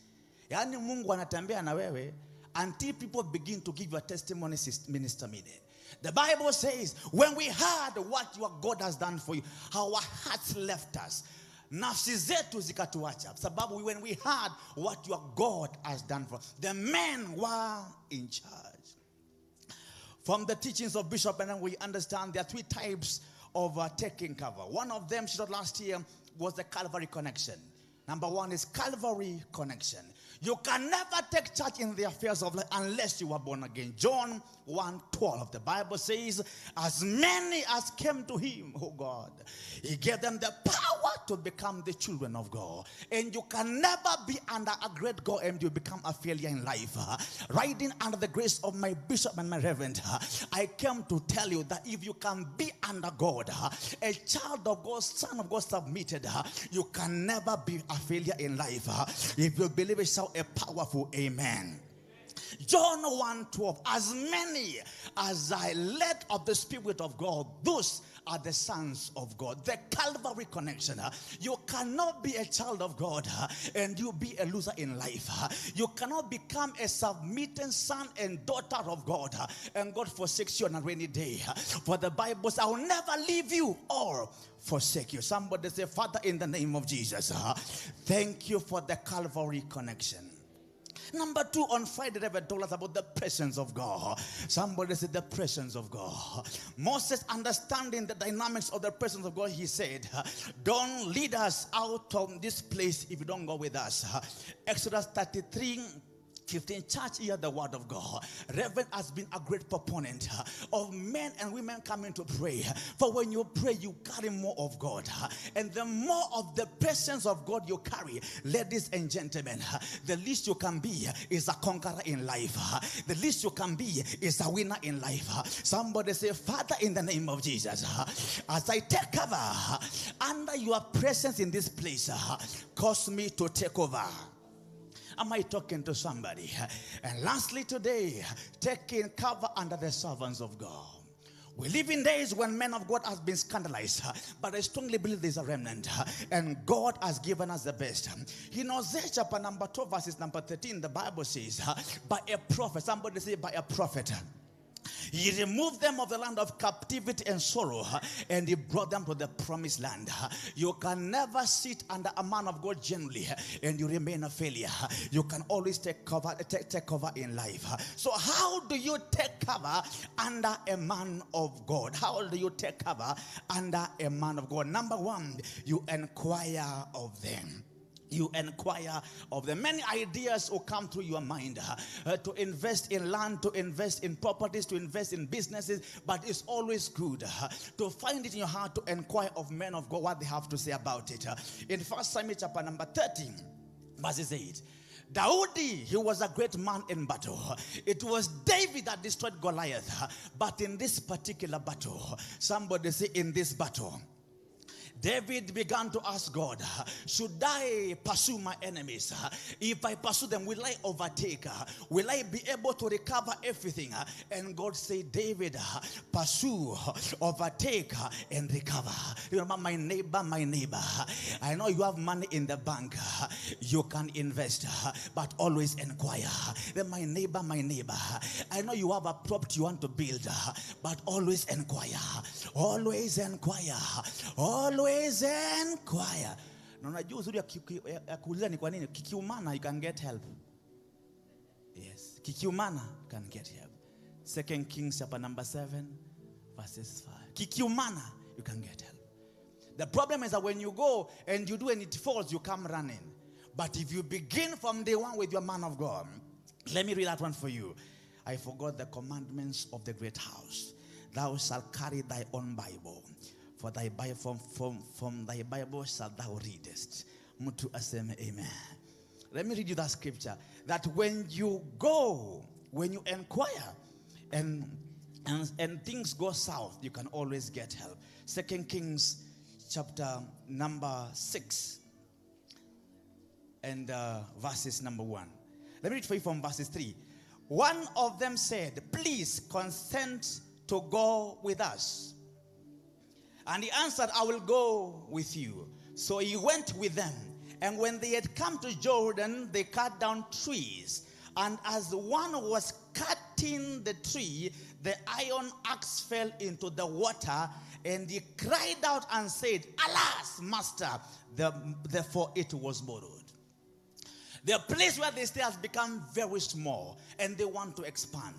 S4: Yani Mungu anatembea na wewe, until people begin to give your testimony, Minister Mide. The Bible says, when we heard what your God has done for you, our hearts left us. Nafsi zetu zikatuacha. Sababu when we heard what your God has done for us, the men were in charge. From the teachings of Bishop, and then we understand there are three types of taking cover. One of them, she said last year, was the Calvary connection. Number one is Calvary connection. You can never take charge in the affairs of life unless you are born again. John 1:12. The Bible says, as many as came to him, oh God, he gave them the power to become the children of God. And you can never be under a great God and you become a failure in life. Riding under the grace of my bishop and my reverend, I came to tell you that if you can be under God, a child of God, son of God submitted, you can never be a failure in life. If you believe it, shout a powerful amen. John 1:12. As many as I led of the Spirit of God, those are the sons of God. The Calvary connection. You cannot be a child of God and you be a loser in life. You cannot become a submitting son and daughter of God and God forsakes you on a rainy day. For the Bible says, I will never leave you or forsake you. Somebody say, Father, in the name of Jesus, thank you for the Calvary connection. Number two, on Friday, Rev told us about the presence of God. Somebody said the presence of God. Moses, understanding the dynamics of the presence of God, he said, don't lead us out of this place if you don't go with us. Exodus 33:15, church, hear the word of God. Reverend has been a great proponent of men and women coming to pray. For when you pray, you carry more of God. And the more of the presence of God you carry, ladies and gentlemen, the least you can be is a conqueror in life. The least you can be is a winner in life. Somebody say, Father, in the name of Jesus, as I take cover under your presence in this place, cause me to take over. Am I talking to somebody? And lastly today, taking cover under the servants of God. We live in days when men of God has been scandalized, but I strongly believe there's a remnant, and God has given us the best. In Hosea chapter number 2, verses number 13, the Bible says, by a prophet, somebody say by a prophet, he removed them of the land of captivity and sorrow, and he brought them to the promised land. You can never sit under a man of God generally and you remain a failure. You can always take cover in life. So how do you take cover under a man of God? How do you take cover under a man of God? Number one, you inquire of them. You inquire of the many ideas will come through your mind to invest in land, to invest in properties, to invest in businesses, but it's always good to find it in your heart to inquire of men of God what they have to say about it. In 1 Samuel chapter number 13, verses 8, Daudi, he was a great man in battle. It was David that destroyed Goliath, but in this particular battle, somebody say in this battle, David began to ask God, should I pursue my enemies? If I pursue them, will I overtake? Will I be able to recover everything? And God said, David, pursue, overtake, and recover. Remember, my neighbor, I know you have money in the bank. You can invest, but always inquire. Then my neighbor, I know you have a property you want to build, but always inquire. Always inquire. Always inquire. Na unajua uzuri ya kuuliza ni kwa nini? Kikiumana you can get help. Yes, kikiumana you can get help. 2 Kings chapter number 7 verses 5. Kikiumana you can get help. The problem is that when you go and you do and it falls, you come running. But if you begin from day one with your man of God, let me read that one for you. I forgot the commandments of the great house. Thou shalt carry thy own Bible. For thy Bible, from thy Bible shalt thou readest. Mutu aseme amen. Let me read you that scripture. That when you go, when you inquire, and things go south, you can always get help. 2 Kings chapter number 6 and verses number 1. Let me read for you from verses 3. One of them said, please consent to go with us. And he answered, I will go with you. So he went with them. And when they had come to Jordan, they cut down trees And as one was cutting the tree, the iron axe fell into the water, and he cried out and said, "Alas, master, therefore it was borrowed." The place where they stay has become very small, and they want to expand.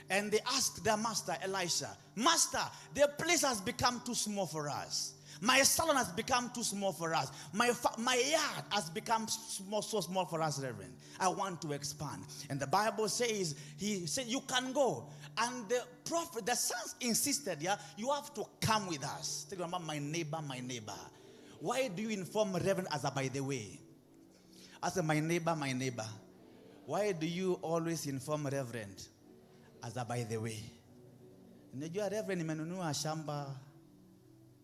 S4: And they asked their master, Elisha, "Master, the place has become too small for us. My salon has become too small for us. My yard has become so small for us, Reverend. I want to expand." And the Bible says, he said, "You can go." And the prophet, the sons insisted, "Yeah, you have to come with us." Think about my neighbor, my neighbor. Why do you inform Reverend as a by the way? As a my neighbor, my neighbor. Why do you always inform Reverend as a by the way? Unajua Reverend nimenunua shamba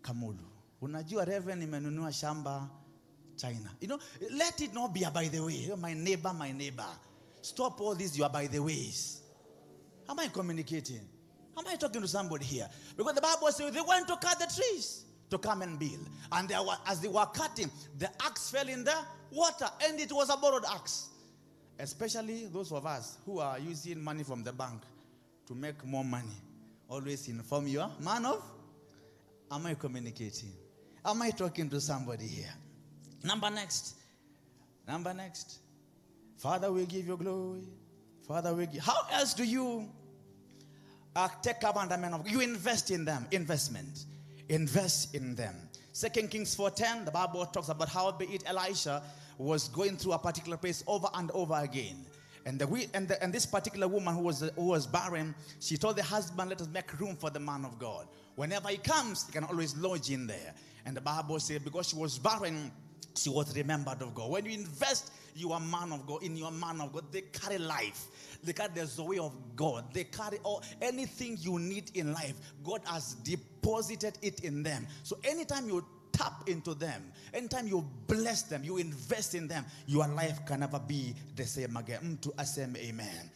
S4: Kamulu. Unajua Reverend nimenunua shamba China. You know, let it not be a by the way. My neighbor, my neighbor. Stop all this, you are by the ways. Am I communicating? Am I talking to somebody here? Because the Bible says they went to cut the trees to come and build. And as they were cutting, the axe fell in the water, and it was a borrowed axe. Especially those of us who are using money from the bank to make more money. Always inform your man of. Am I communicating? Am I talking to somebody here? Number next. Father, we give you glory. Father, we give. How else do you take up under men of God? You invest in them. Investment. Invest in them. 2 Kings 4:10, the Bible talks about how be it Elisha was going through a particular place over and over again. And this particular woman who was barren, she told the husband, "Let us make room for the man of God. Whenever he comes, he can always lodge in there." And the Bible says because she was barren, she was remembered of God. When you invest you are man of God, in your man of God, they carry life. They carry the Zoe of God. They carry anything you need in life. God has deposited it in them. So anytime you tap into them, anytime you bless them, you invest in them, your life can never be the same again. To asem, amen.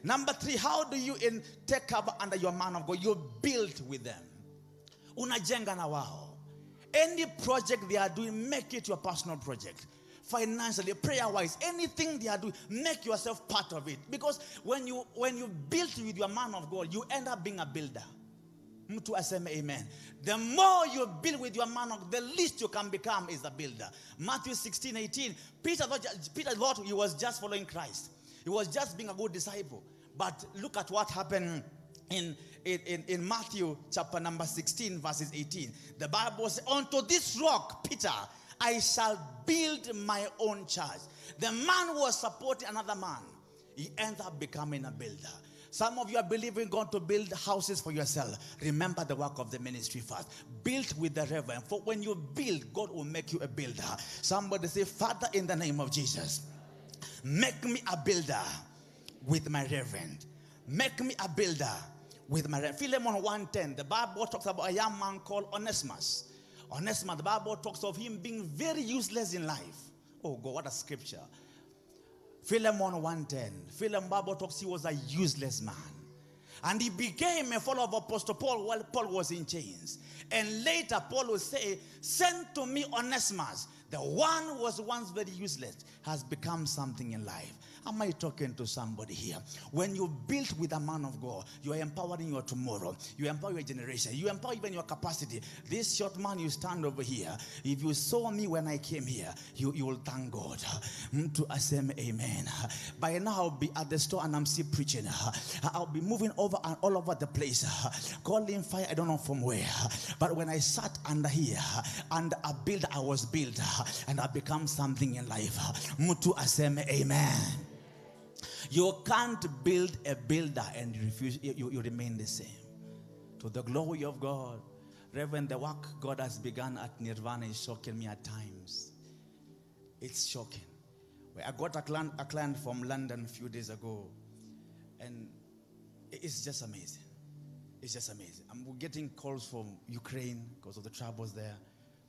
S4: Number 3, how do you take cover under your man of God? You build with them. Unajenga na wao. Any project they are doing, make it your personal project. Financially, prayer-wise, anything they are doing, make yourself part of it. Because when you build with your man of God, you end up being a builder. To asem, amen. The more you build with your man of God, the least you can become is a builder. Matthew 16:18. Peter thought he was just following Christ. He was just being a good disciple. But look at what happened in Matthew chapter number 16 verses 18. The Bible says, "Unto this rock, Peter, I shall build my own church." The man was supporting another man. He ends up becoming a builder. Some of you are believing God to build houses for yourself. Remember the work of the ministry first. Build with the Reverend. For when you build, God will make you a builder. Somebody say, "Father, in the name of Jesus, make me a builder with my Reverend. Make me a builder with my Reverend." Philemon 1:10, the Bible talks about a young man called Onesimus. Onesimus, the Bible talks of him being very useless in life. Oh God, what a scripture. Philemon 1:10. Philemon, Bible talks he was a useless man. And he became a follower of Apostle Paul while Paul was in chains. And later Paul will say, "Send to me Onesimus. The one who was once very useless has become something in life." Am I talking to somebody here? When you build with a man of God, you are empowering your tomorrow. You empower your generation. You empower even your capacity. This short man, you stand over here. If you saw me when I came here, you will thank God. To asem, amen. By now, I'll be at the store and I'm still preaching. I'll be moving over and all over the place. Calling fire, I don't know from where. But when I sat under here, and a builder, I was built. And I become something in life. To asem, amen. You can't build a builder and you remain the same. To the glory of God. Reverend, the work God has begun at Nirvana is shocking me at times. It's shocking. I got a client from London a few days ago. And it's just amazing. It's just amazing. I'm getting calls from Ukraine because of the troubles there.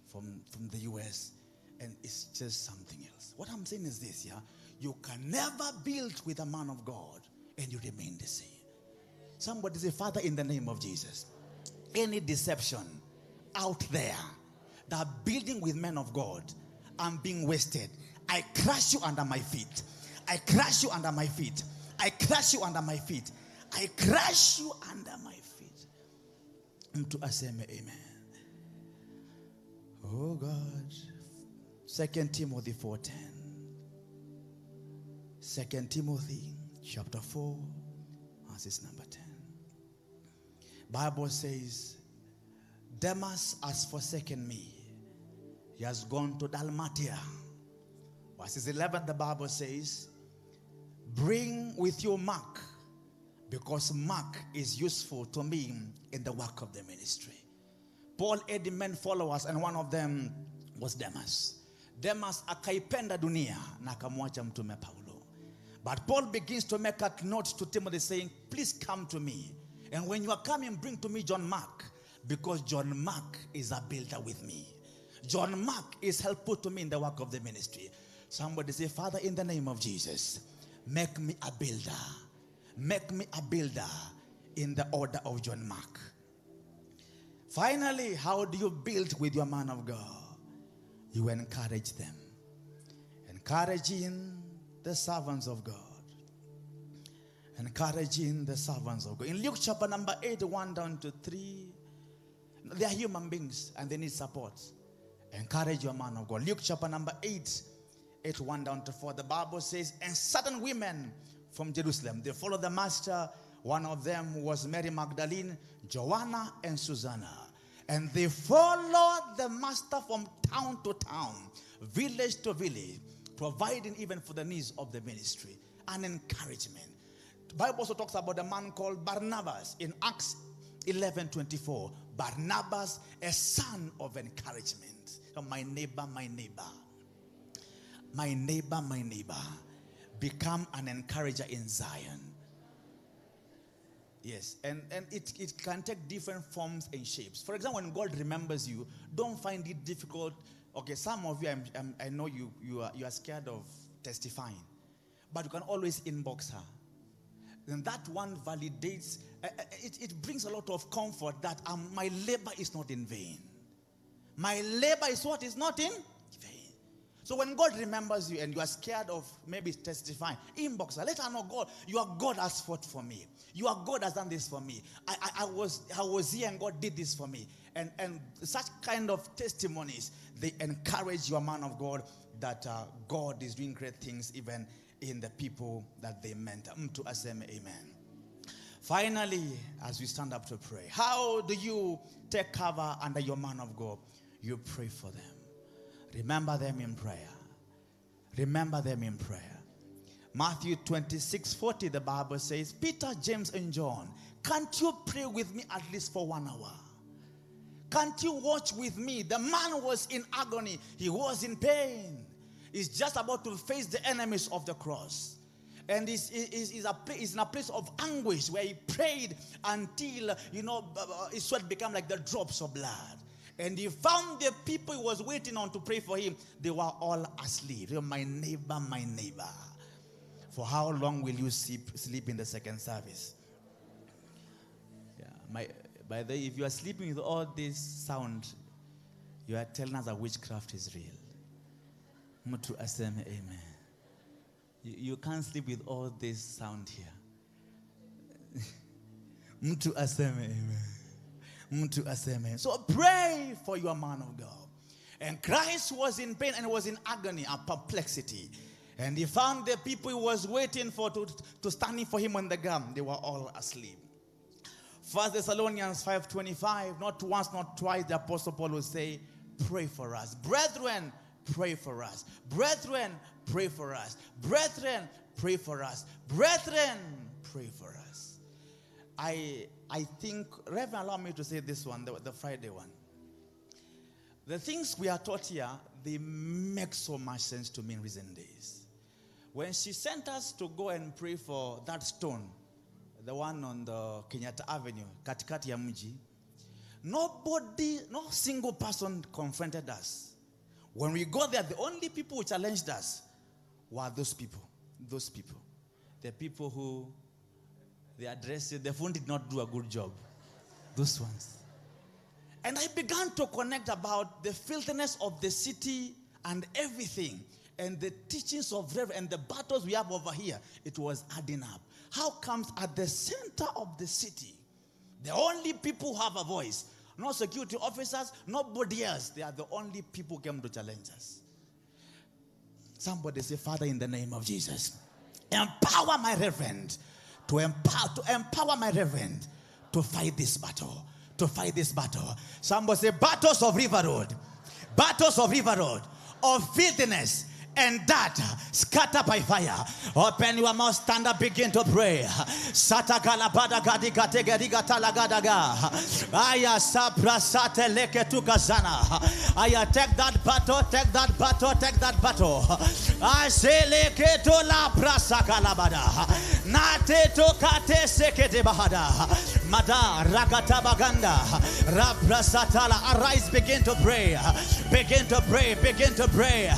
S4: From the US. And it's just something else. What I'm saying is this, yeah? You can never build with a man of God and you remain the same. Somebody say, "Father, in the name of Jesus, any deception out there that building with men of God and being wasted, I crush you under my feet. I crush you under my feet. I crush you under my feet. I crush you under my feet. Mtu aseme amen. Oh God. 2 Timothy 4:10. 2 Timothy chapter 4, verses number 10. Bible says, Demas has forsaken me. He has gone to Dalmatia. Verses 11, the Bible says, bring with you Mark, because Mark is useful to me in the work of the ministry. Paul had many followers, and one of them was Demas. Demas akaipenda dunia na akamwacha mtume Paulo. But Paul begins to make a note to Timothy saying, please come to me. And when you are coming, bring to me John Mark, because John Mark is a builder with me. John Mark is helpful to me in the work of the ministry. Somebody say, Father, in the name of Jesus, make me a builder. Make me a builder in the order of John Mark. Finally, how do you build with your man of God? You encourage them. Encouraging the servants of God. Encouraging the servants of God. In Luke chapter number 8, 1 down to 3, they are human beings and they need support. Encourage your man of God. Luke chapter number 8, 1 down to 4, the Bible says, and certain women from Jerusalem, they followed the master. One of them was Mary Magdalene, Joanna, and Susanna. And they followed the master from town to town, village to village, providing even for the needs of the ministry and encouragement. The Bible also talks about a man called Barnabas in Acts 11:24. Barnabas, a son of encouragement. So my neighbor, my neighbor. My neighbor, my neighbor. Become an encourager in Zion. Yes, and it can take different forms and shapes. For example, when God remembers you, don't find it difficult. Okay, some of you, I know you are scared of testifying, but you can always inbox her. And that one validates, it brings a lot of comfort that my labor is not in vain. My labor is what is not in vain. So when God remembers you and you are scared of maybe testifying, inbox her. Let her know, God, your God has fought for me. Your God has done this for me. I was here and God did this for me. And such kind of testimonies, they encourage your man of God that God is doing great things even in the people that they mentor. To aseme amen. Finally, as we stand up to pray, how do you take cover under your man of God? You pray for them. Remember them in prayer. Remember them in prayer. Matthew 26:40, the Bible says, Peter, James, and John, can't you pray with me at least for 1 hour? Can't you watch with me? The man was in agony. He was in pain. He's just about to face the enemies of the cross. And he's in a place of anguish where he prayed until, his sweat became like the drops of blood. And he found the people he was waiting on to pray for him. They were all asleep. My neighbor, my neighbor. For how long will you sleep in the second service? Yeah, by the way, if you are sleeping with all this sound, you are telling us that witchcraft is real. Mtu aseme amen. You can't sleep with all this sound here. Mtu aseme amen. Mtu aseme. So pray for your man of God. And Christ was in pain and was in agony and perplexity. And he found the people he was waiting for to standing for him on the ground. They were all asleep. 1 Thessalonians 5:25, not once, not twice, the Apostle Paul will say, pray for us. Brethren, pray for us. Brethren, pray for us. Brethren, pray for us. Brethren, pray for us. I think, Reverend, allow me to say this one, the Friday one. The things we are taught here, they make so much sense to me in recent days. When she sent us to go and pray for that stone, the one on the Kenyatta Avenue, katikati ya mji, no single person confronted us. When we got there, the only people who challenged us were those people. Those people. The people who they addressed, the phone did not do a good job. Those ones. And I began to connect about the filthiness of the city and everything. And the teachings of Rev and the battles we have over here, it was adding up. How comes at the center of the city, the only people who have a voice, no security officers, nobody else, they are the only people who came to challenge us. Somebody say, Father, in the name of Jesus, empower my reverend to empower my reverend to fight this battle. To fight this battle. Somebody say, battles of River Road. Battles of River Road. Of filthiness and that scatter by fire. Open your mouth, stand up, begin to pray. Satagala badagadi gategeriga talagadaga. Aya sabra sate leke tukazana. Aya take that battle, take that battle, take that battle. I say leke to la brasa kalabada. Nate to kate sekete bahada. Mada ragatabaganda. Rabrasatala. Arise, begin to pray. Begin to pray, begin to pray.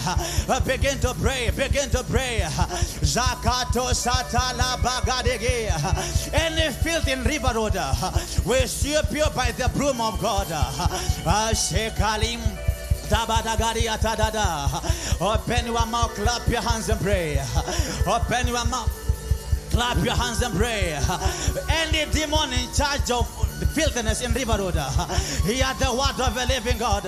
S4: Begin to pray, begin to pray. Zakato satala bagadege. Any filth in River Road, we sweep you by the broom of God. Shekalim. Open your mouth, clap your hands and pray. Open your mouth. Clap your hands and pray. Any demon in charge of the filthiness in River Road, hear the word of the living God.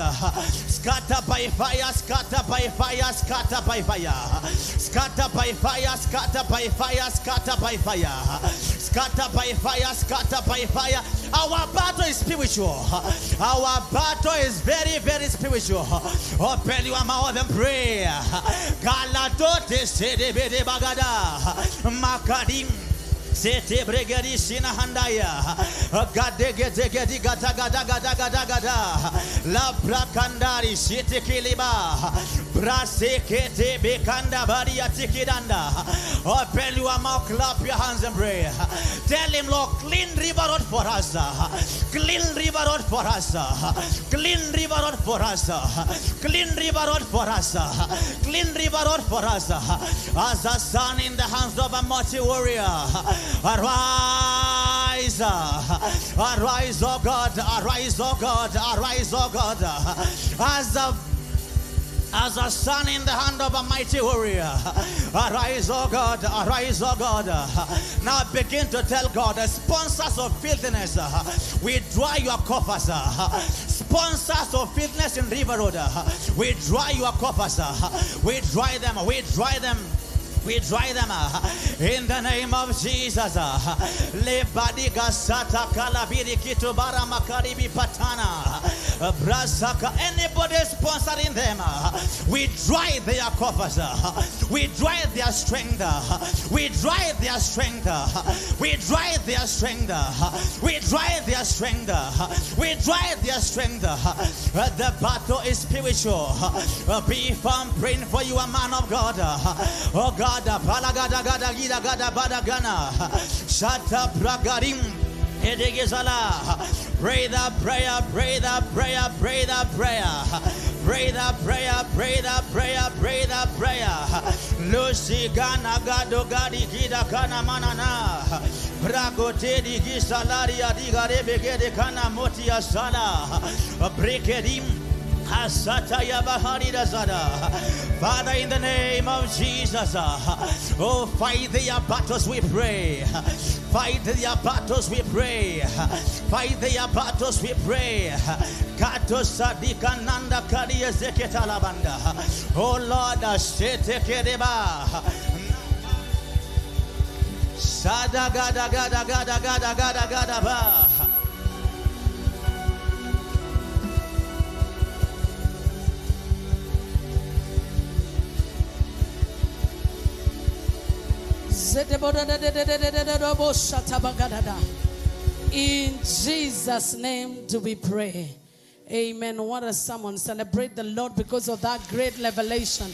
S4: Scatter by fire, scatter by fire, scatter by fire. Scatter by fire, scatter by fire, scatter by fire. Scatter by fire, scatter by fire. Our battle is spiritual. Our battle is very, very spiritual. Open your mouth and pray. Galatote sedebede bagada. Makadi. Sete bregeri sina handaya. Gadegedi gata gada gada gada gada. La brakandari sete kiliba. Brase kete bekanda baria tikidanda. Open your mouth, clap your hands and pray. Tell him, Lord, clean River Road for us. Clean River Road for us. Clean River Road for us. Clean River Road for us. Clean River Road for us. As a son in the hands of a mighty warrior. Arise, arise, oh God, arise, oh God, arise, oh God, as a son in the hand of a mighty warrior. Arise, oh God, arise, oh God. Now begin to tell God, sponsors of filthiness, we dry your coffers. Sponsors of filthiness in River Road, we dry your coffers. We dry them, we dry them. We dry them in the name of Jesus. Lebadiga sata kalabiri kitubara makaribi patana. Brasaka. Anybody sponsoring them, we dry their coffers. We dry their strength. We dry their strength. We dry their strength. We dry their strength. We dry their strength. The battle is spiritual. Be firm, praying for you, a man of God. Oh God. Palagada gada gida gada badagana shata bragarim edegezala. Pray the prayer, pray the prayer, pray the prayer, pray the prayer, pray the prayer, pray the prayer. Lucy gana gado gadi gida kana manana bragote di gisalaria di garebe gede kana motia sala brekedim. Father, in the name of Jesus, oh, fight their battles, we pray. Fight their battles, we pray. Fight their battles, we pray. Oh Lord, Sada gada gada gada gada gada gada ba.
S3: In Jesus' name do we pray. Amen. What a sermon. Celebrate the Lord because of that great revelation.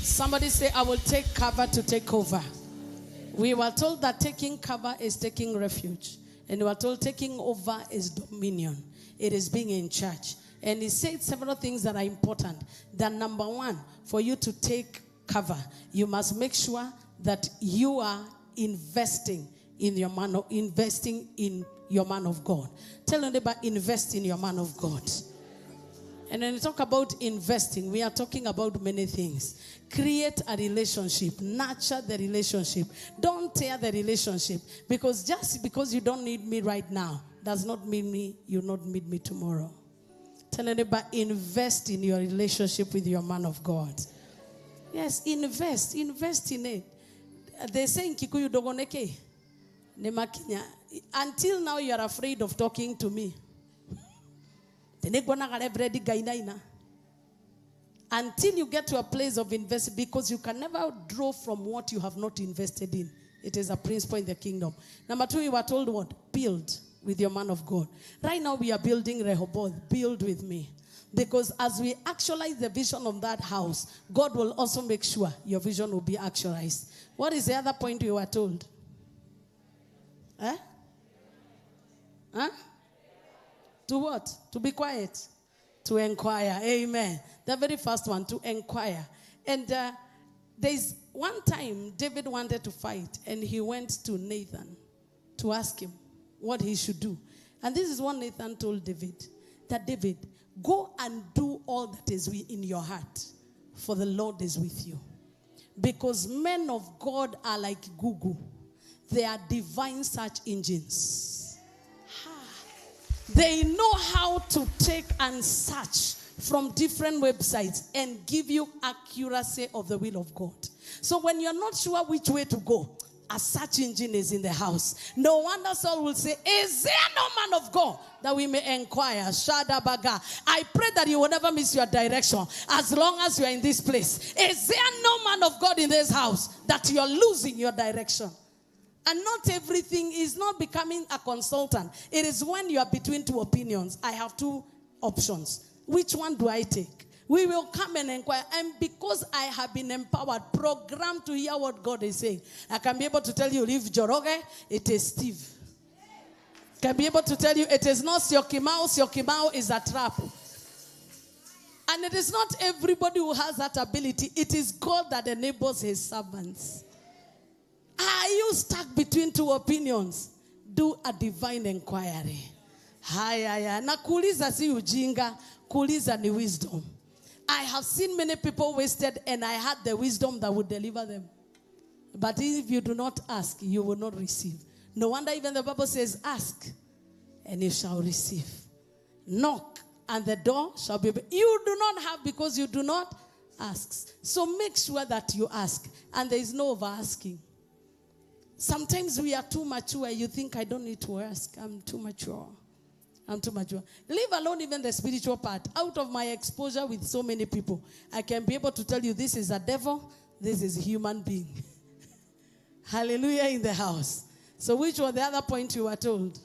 S3: Somebody say, I will take cover to take over. We were told that taking cover is taking refuge. And we were told taking over is dominion. It is being in charge. And he said several things that are important. That number one, for you to take cover, you must make sure that you are investing in your man of God. Tell them about invest in your man of God. And when we talk about investing, we are talking about many things. Create a relationship. Nurture the relationship. Don't tear the relationship. Because just because you don't need me right now does not mean you'll not need me tomorrow. Tell anybody, invest in your relationship with your man of God. Yes, invest in it. They say in Kikuyu dogoneke. Until now you are afraid of talking to me. Until you get to a place of investing, because you can never draw from what you have not invested in. It is a principle in the kingdom. Number 2, you were told what? Build with your man of God. Right now we are building Rehoboth. Build with me. Because as we actualize the vision of that house, God will also make sure your vision will be actualized. What is the other point you were told? Huh? To what? To be quiet. To inquire. Amen. The very first one, to inquire. And there's one time David wanted to fight, and he went to Nathan to ask him what he should do. And this is what Nathan told David. That David, go and do all that is in your heart, for the Lord is with you. Because men of God are like Google. They are divine search engines. They know how to take and search from different websites and give you accuracy of the will of God. So when you're not sure which way to go, a search engine is in the house. No wonder Saul will say, is there no man of God that we may inquire? Shadabaga. I pray that you will never miss your direction as long as you are in this place. Is there no man of God in this house that you're losing your direction? And not everything is not becoming a consultant. It is when you are between two opinions. I have two options. Which one do I take? We will come and inquire. And because I have been empowered, programmed to hear what God is saying, I can be able to tell you, leave Joroge, it is Steve. Can be able to tell you, it is not Syokimau. Syokimau is a trap. And it is not everybody who has that ability. It is God that enables his servants. Are you stuck between two opinions? Do a divine inquiry. Haya. Na kuuliza si ujinga, kuuliza ni wisdom. I have seen many people wasted, and I had the wisdom that would deliver them. But if you do not ask, you will not receive. No wonder even the Bible says, ask, and you shall receive. Knock, and the door shall be open. You do not have because you do not ask. So make sure that you ask. And there is no over-asking. Sometimes we are too mature. You think, I don't need to ask. I'm too mature. Leave alone even the spiritual part. Out of my exposure with so many people, I can be able to tell you this is a devil, this is a human being. Hallelujah in the house. So which was the other point you were told?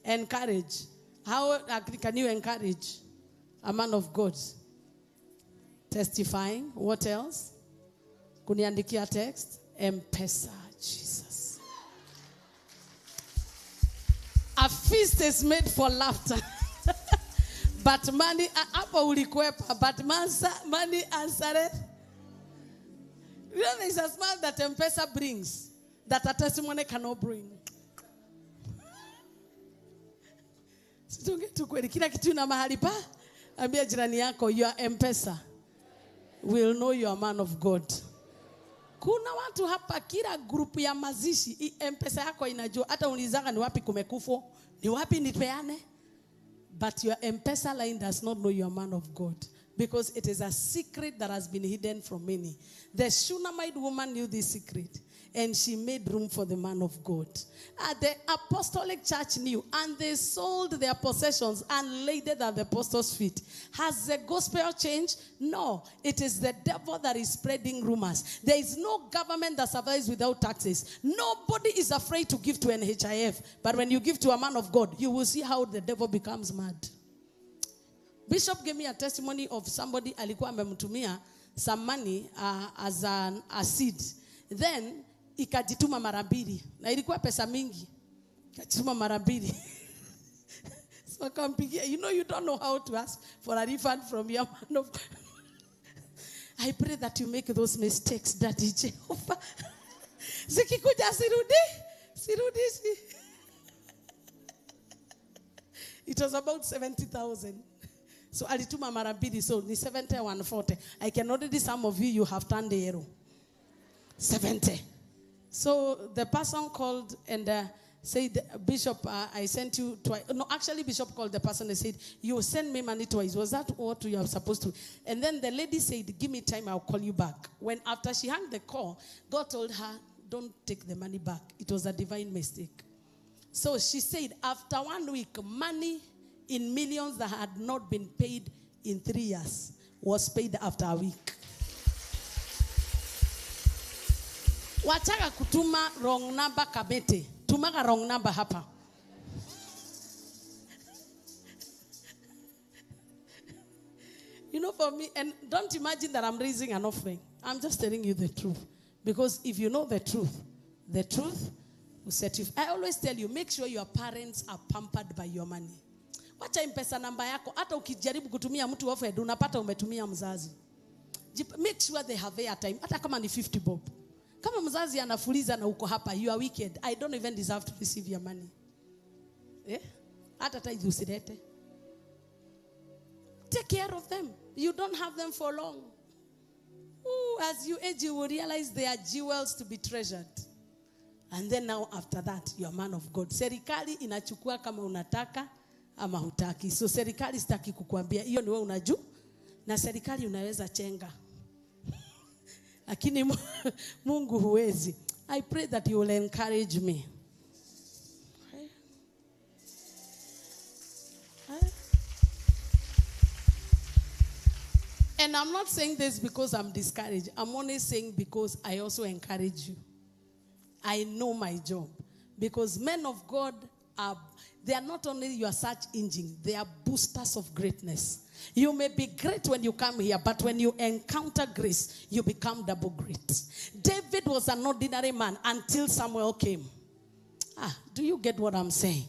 S3: Encourage. How can you encourage a man of God? Testifying. What else? Kuniandikia text. M-Pesa. Jesus. A feast is made for laughter. But money, but money answered. You know, there's a smile that M-Pesa brings that a testimony cannot bring. Kila kitu na mahali pa. Ambia jirani yako, you are M-Pesa. Will know you are a man of God. Kuna watu hapa kila grupu ya mazishi M-Pesa yako inajua hata unizanga ni wapi kumekufo, ni wapi nipeane. But your M-Pesa line does not know you are a man of God, because it is a secret that has been hidden from many. The Shunammite woman knew this secret, and she made room for the man of God. The apostolic church knew, and they sold their possessions and laid it at the apostles' feet. Has the gospel changed? No. It is the devil that is spreading rumors. There is no government that survives without taxes. Nobody is afraid to give to NHIF. But when you give to a man of God, you will see how the devil becomes mad. Bishop gave me a testimony of somebody alikuwa amemtumia some money as a seed. Then ikajituma mara mbili. Na ilikuwa pesa mingi. Ikajituma mara mbili. So akampigia, you know, you don't know how to ask for a refund from your man of God. I pray that you make those mistakes, Daddy Jehovah. Zikikuja sirudishi. It was about 70,000. So alituma mara mbili, so ni 70, 140. I can already, some of you have turned the arrow. 70. So the person called and said, Bishop, I sent you twice. No, actually, Bishop called the person and said, you send me money twice. Was that what you are supposed to? And then the lady said, give me time, I'll call you back. When after she hung the call, God told her, don't take the money back. It was a divine mistake. So she said, after 1 week, money in millions that had not been paid in 3 years was paid after a week. Wataka kutuma wrong number kabete. Tumaga wrong number hapa. You know, for me, and don't imagine that I'm raising an offering. I'm just telling you the truth. Because if you know the truth will set you. I always tell you, make sure your parents are pampered by your money. Wacha impesa namba yako, hata ukijaribu kutumia mtu offered, unapata umetumia mzazi. Make sure they have airtime, hata kama ni 50 bob. Kama mzazi anafuliza na uko hapa, you are wicked. I don't even deserve to receive your money. Hata tithe usilete. Take care of them. You don't have them for long. Ooh, as you age, you will realize they are jewels to be treasured. And then now after that, you are a man of God. Serikali inachukua kama unataka ama hutaki. So serikali sitaki kukuambia, hiyo ni wewe unajua. Na serikali unaweza chenga. Lakini Mungu huwezi. I pray that you will encourage me. And I'm not saying this because I'm discouraged. I'm only saying because I also encourage you. I know my job. Because men of God they are not only your search engine, they are boosters of greatness. You may be great when you come here, but when you encounter grace, you become double great. David was an ordinary man until Samuel came. Do you get what I'm saying?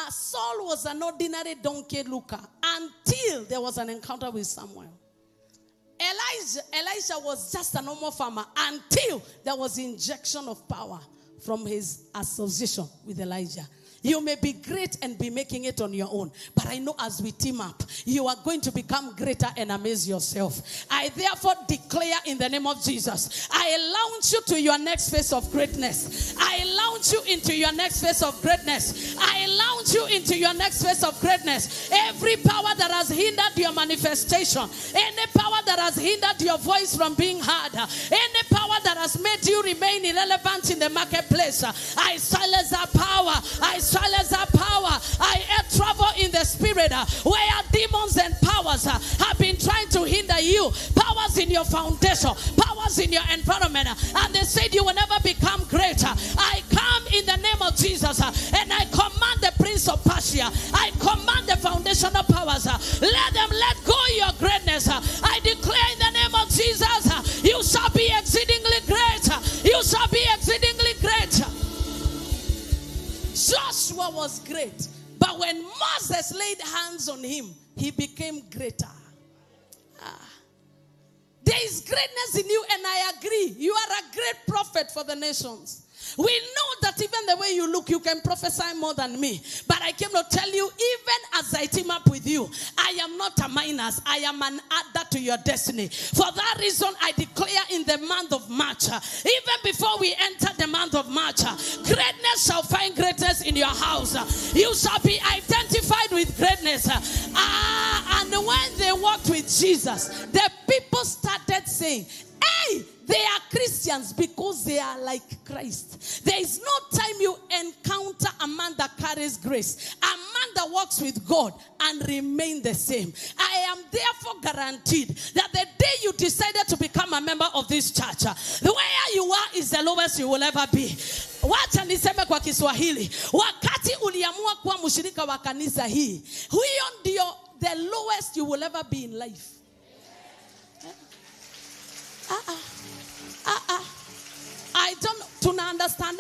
S3: Saul was an ordinary donkey looker until there was an encounter with Samuel. Elijah was just a normal farmer until there was injection of power from his association with Elijah. You may be great and be making it on your own. But I know as we team up, you are going to become greater and amaze yourself. I therefore declare in the name of Jesus, I launch you to your next phase of greatness. I launch you into your next phase of greatness. I launch you into your next phase of greatness. Every power that has hindered your manifestation, any power that has hindered your voice from being heard, any power that has made you remain irrelevant in the marketplace, I silence that power. I silence that power. I had trouble in the spirit where demons and powers have been trying to hinder you. Powers in your foundation, powers in your environment, and they said you will never become greater. I come in the name of Jesus and I command the prince of Persia, I command the foundational powers, let them let go your greatness. I declare in the name of Jesus, you shall be exceedingly great. You shall be exceedingly great. Joshua was great, but when Moses laid hands on him, he became greater. There is greatness in you, and I agree. You are a great prophet for the nations. We know that even the way you look, you can prophesy more than me. But I came to tell you, even as I team up with you, I am not a minus. I am an adder to your destiny. For that reason, I declare in the month of March, even before we enter the month of March, greatness shall find greatness in your house. You shall be identified with greatness. And when they walked with Jesus, the people started saying, hey, they are Christians because they are like Christ. There is no time you encounter a man that carries grace, a man that walks with God and remain the same. I am therefore guaranteed that the day you decided to become a member of this church, where you are is the lowest you will ever be. Wacha niseme kwa Kiswahili, wakati uliamua kuwa mshirika wa kanisa hii, huyo ndio the lowest you will ever be in life. I don't understand.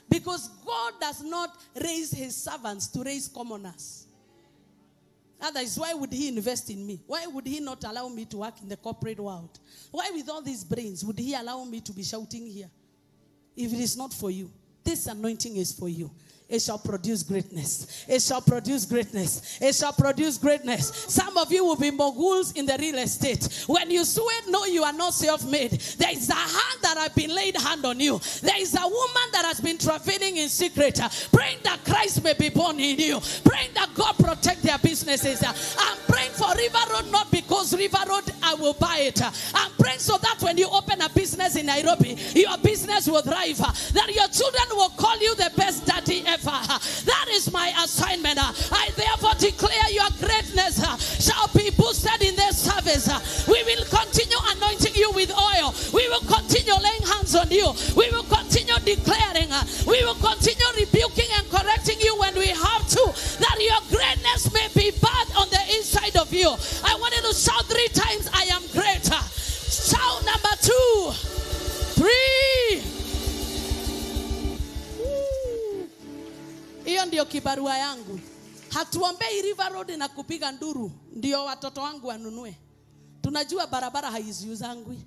S3: Because God does not raise his servants to raise commoners. Otherwise, why would he invest in me? Why would he not allow me to work in the corporate world? Why with all these brains would he allow me to be shouting here? If it is not for you. this anointing is for you. It shall produce greatness. It shall produce greatness. It shall produce greatness. Some of you will be moguls in the real estate. When you swear, no, you are not self-made. There is a hand that has been laid hand on you. There is a woman that has been travailing in secret, praying that Christ may be born in you, praying that God protect their businesses. I'm praying for River Road, not because River Road, I will buy it. I'm praying so that when you open a business in Nairobi, your business will thrive. That your children will call you the best daddy ever. That is my assignment. I therefore declare your greatness shall be boosted in this service. We will continue anointing you with oil. We will continue laying hands on you. We will continue declaring. We will continue rebuking and correcting you when we have to, that your greatness may be birthed on the inside of you. I want you to shout 3 times, I am greater. Shout number 2, 3. Hiyo ndio kibarua yangu. Hatuombei River Road na kupiga nduru ndio watoto wangu wanunue. Tunajua barabara haiziuzangwi.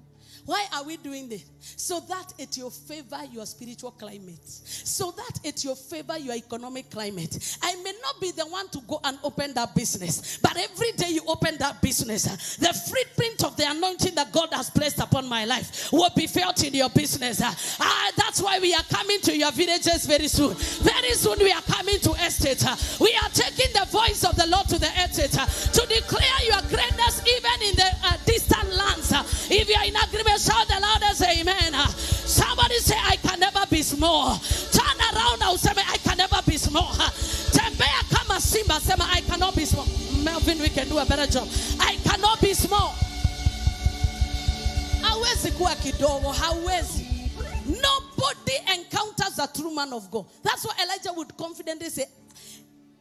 S3: Why are we doing this? So that it will favor your spiritual climate. So that it will favor your economic climate. I may not be the one to go and open that business, but every day you open that business, the footprint of the anointing that God has placed upon my life will be felt in your business. That's why we are coming to your villages very soon. Very soon we are coming to estate. We are taking the voice of the Lord to the estate to declare your greatness even in the distant lands. If you are in agreement, shout the loudest amen. Somebody say, I can never be small. Turn around and say, I can never be small. Tembea kama simba, say, I cannot be small. Melvin, we can do a better job. I cannot be small. Hawezi kuwa kidogo, hawezi. Nobody encounters a true man of God. That's what Elijah would confidently say.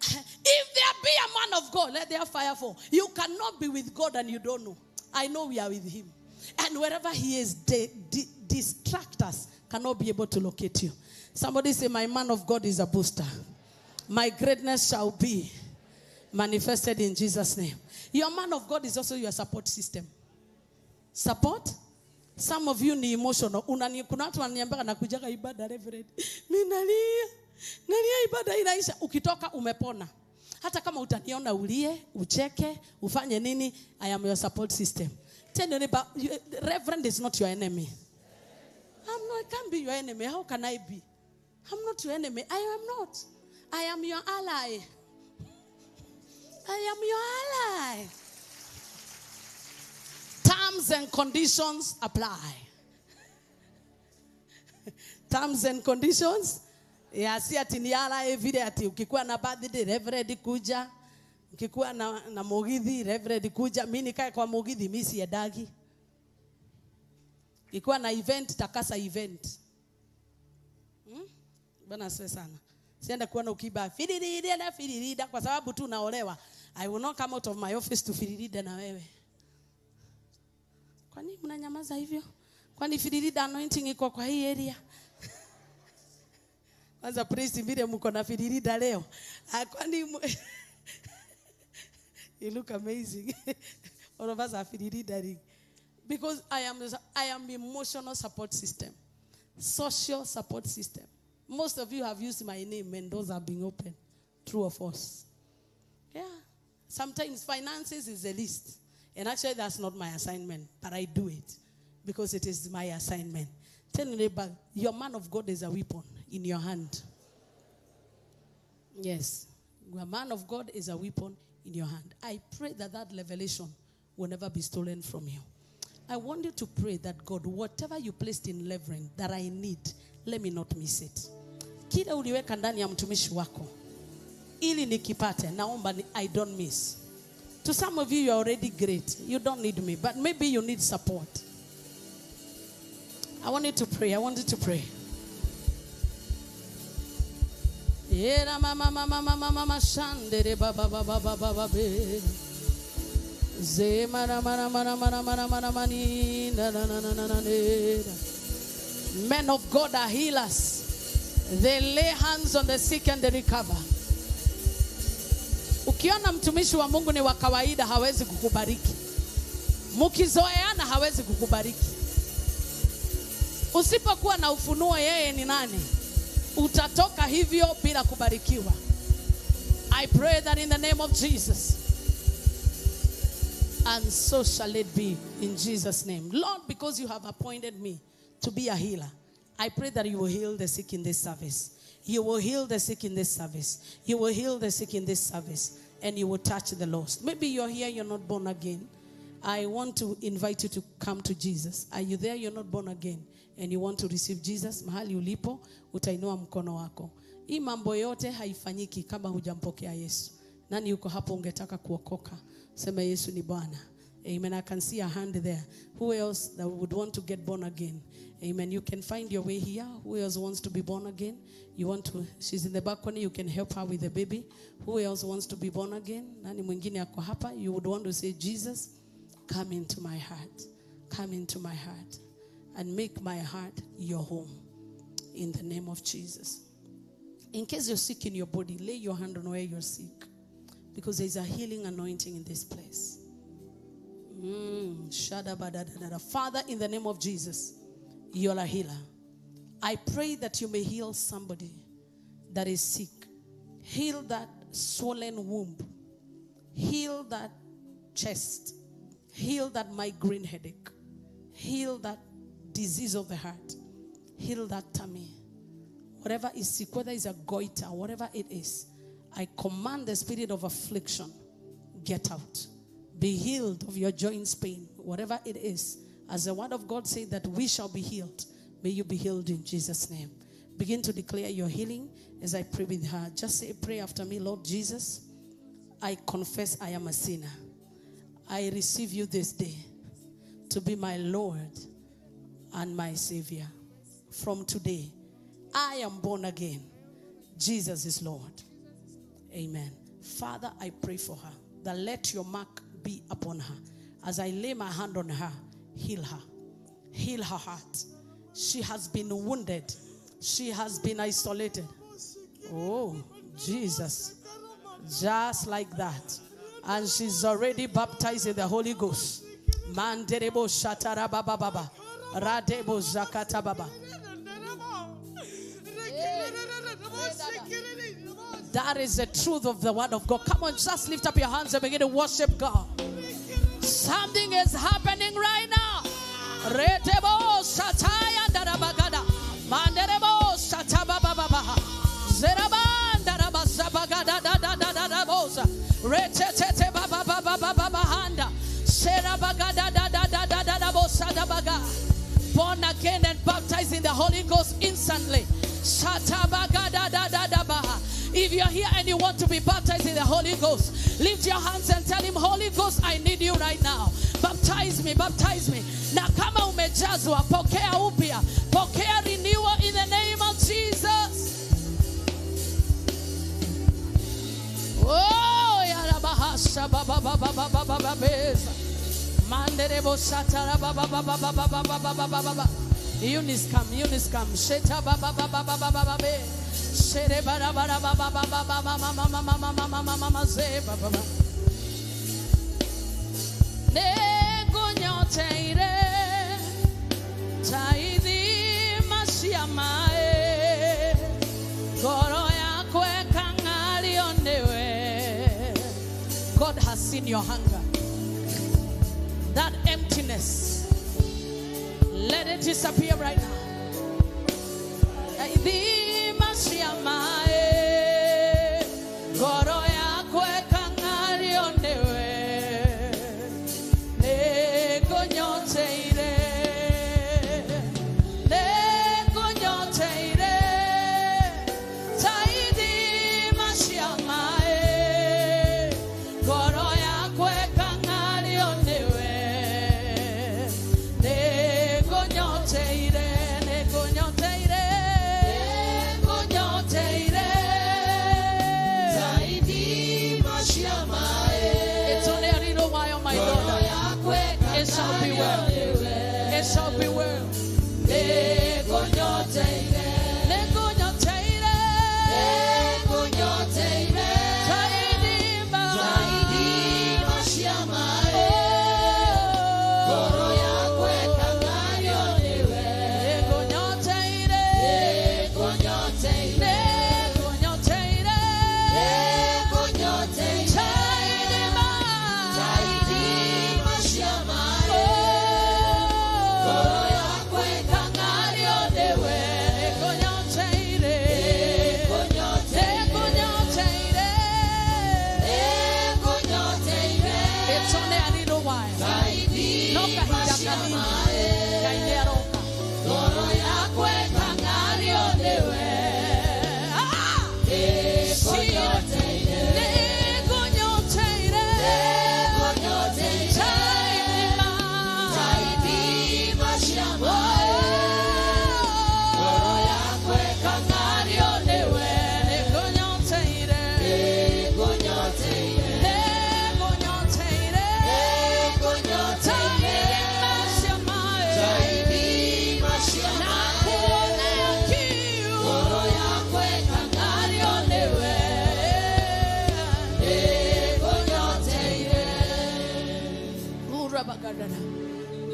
S3: If there be a man of God, let their fire fall. You cannot be with God and you don't know. I know we are with him. And wherever he is, distractors cannot be able to locate you. Somebody say, my man of God is a booster. My greatness shall be manifested in Jesus' name. Your man of God is also your support system. Support? Some of you ni emotional. Kuna watu wananiambia nakujaga ibada reverend. Mimi nalia ibada inaisha. Ukitoka umepona. Hata kama utaniona ulie, ucheke, ufanye nini, I am your support system. Tell your neighbor, Reverend is not your enemy. I can't be your enemy. How can I be? I'm not your enemy. I am not. I am your ally. I am your ally. Terms and conditions apply. Terms and conditions. Ya si ati ni ally vile ati ukikuwa na birthday Reverend kuja. Ukikuwa na mogithi Reverend kuja, mimi nikae kwa mogithi, mimi si edagi. Ukikuwa na event takasa event. Bwana asifiwe sana. Sienda kuona ukiba firirida kwa sababu tu naolewa. I will not come out of my office to firirida na wewe. Kwani mnanyamaza hivyo? Kwani firirida anointing iko kwa hii area? Kwanza praise vile mko na firirida leo. Kwani you look amazing. All of us are firirida. Because I am emotional support system. Social support system. Most of you have used my name and those are being opened. True or false? Yeah. Sometimes finances is the least. And actually that's not my assignment. But I do it. Because it is my assignment. Tell your neighbor, your man of God is a weapon in your hand. Yes. Your man of God is a weapon in your hand. I pray that revelation will never be stolen from you. I want you to pray that God, whatever you placed in Reverend that I need, let me not miss it. Kile uliweka ndani ya mtumishi wako, ili nikipate, naomba I don't miss. To some of you, you're already great. You don't need me, but maybe you need support. I want you to pray. I want you to pray. Men of God are healers. They lay hands on the sick and they recover. Ukiona mtumishi wa Mungu ni wa kawaida hawezi kukubariki. Mkizoeana hawezi kukubariki. Usipokuwa na ufunuo yeye ni nani, utatoka hivyo bila kubarikiwa. I pray that in the name of Jesus, and so shall it be in Jesus' name. Lord, because you have appointed me to be a healer, I pray that you will heal the sick in this service. You will heal the sick in this service. You will heal the sick in this service. And you will touch the lost. Maybe you're here, you're not born again. I want to invite you to come to Jesus. Are you there? You're not born again. And you want to receive Jesus? Mahali ulipo, utainua mkono wako. Hii mambo yote haifanyiki kama hujampokea Yesu. Nani yuko hapo ungetaka kuokoka? Sema Yesu ni Bwana. Amen. I can see a hand there. Who else that would want to get born again? Amen. You can find your way here. Who else wants to be born again? You want to, she's in the balcony. You can help her with the baby. Who else wants to be born again? Nani mwingine ako hapa? You would want to say, Jesus, come into my heart. Come into my heart. And make my heart your home. In the name of Jesus. In case you're sick in your body, lay your hand on where you're sick. Because there's a healing anointing in this place. Father, in the name of Jesus, you're a healer. I pray that you may heal somebody that is sick. Heal that swollen womb. Heal that chest. Heal that migraine headache. Heal that disease of the heart. Heal that tummy. Whatever is sick, whether it's a goiter, whatever it is, I command the spirit of affliction, get out. Be healed of your joints pain, whatever it is. As the word of God says that we shall be healed, may you be healed in Jesus' name. Begin to declare your healing as I pray with her. Just say, pray after me. Lord Jesus, I confess I am a sinner. I receive you this day to be my Lord and my Savior. From today, I am born again. Jesus is Lord. Amen. Father, I pray for her that let your mark be upon her. As I lay my hand on her, heal her. Heal her heart. She has been wounded. She has been isolated. Oh, Jesus. Just like that. And she's already baptized in the Holy Ghost. Manderebo shatarababa baba. Radebo zakata baba. That is the truth of the word of God. Come on, just lift up your hands and begin to worship God. Something is happening right now. Retebo sataya darabagada. Manderebo satabababaha. Zeraban darabazabagada dadadadabosa. Retete babababababahanda. Serabagada dadadadabosa dabaga. Born again and baptized in the Holy Ghost instantly. Satabagada dadadabaha. If you're here and you want to be baptized in the Holy Ghost, lift your hands and tell him, Holy Ghost, I need you right now. Baptize me, baptize me. Na kama umejazwa, pokea upya, pokea renewal in the name of Jesus. Oh, yarabahasha babababababababeza. Manderebo satara babababababababababa. Eunice come. Sheta babababababababe. Shere bara bara baba baba mama mama mama mama mama ze baba. Ne gonyoteire taidi masiamae goro yako ekangali ondewe. God has seen your hunger, that emptiness. Let it disappear right now. Goro yako ekangari ondewe. Nego nyoteire. Taidi mashiamae. Goro yako ekangari ondewe. Nego nyoteire.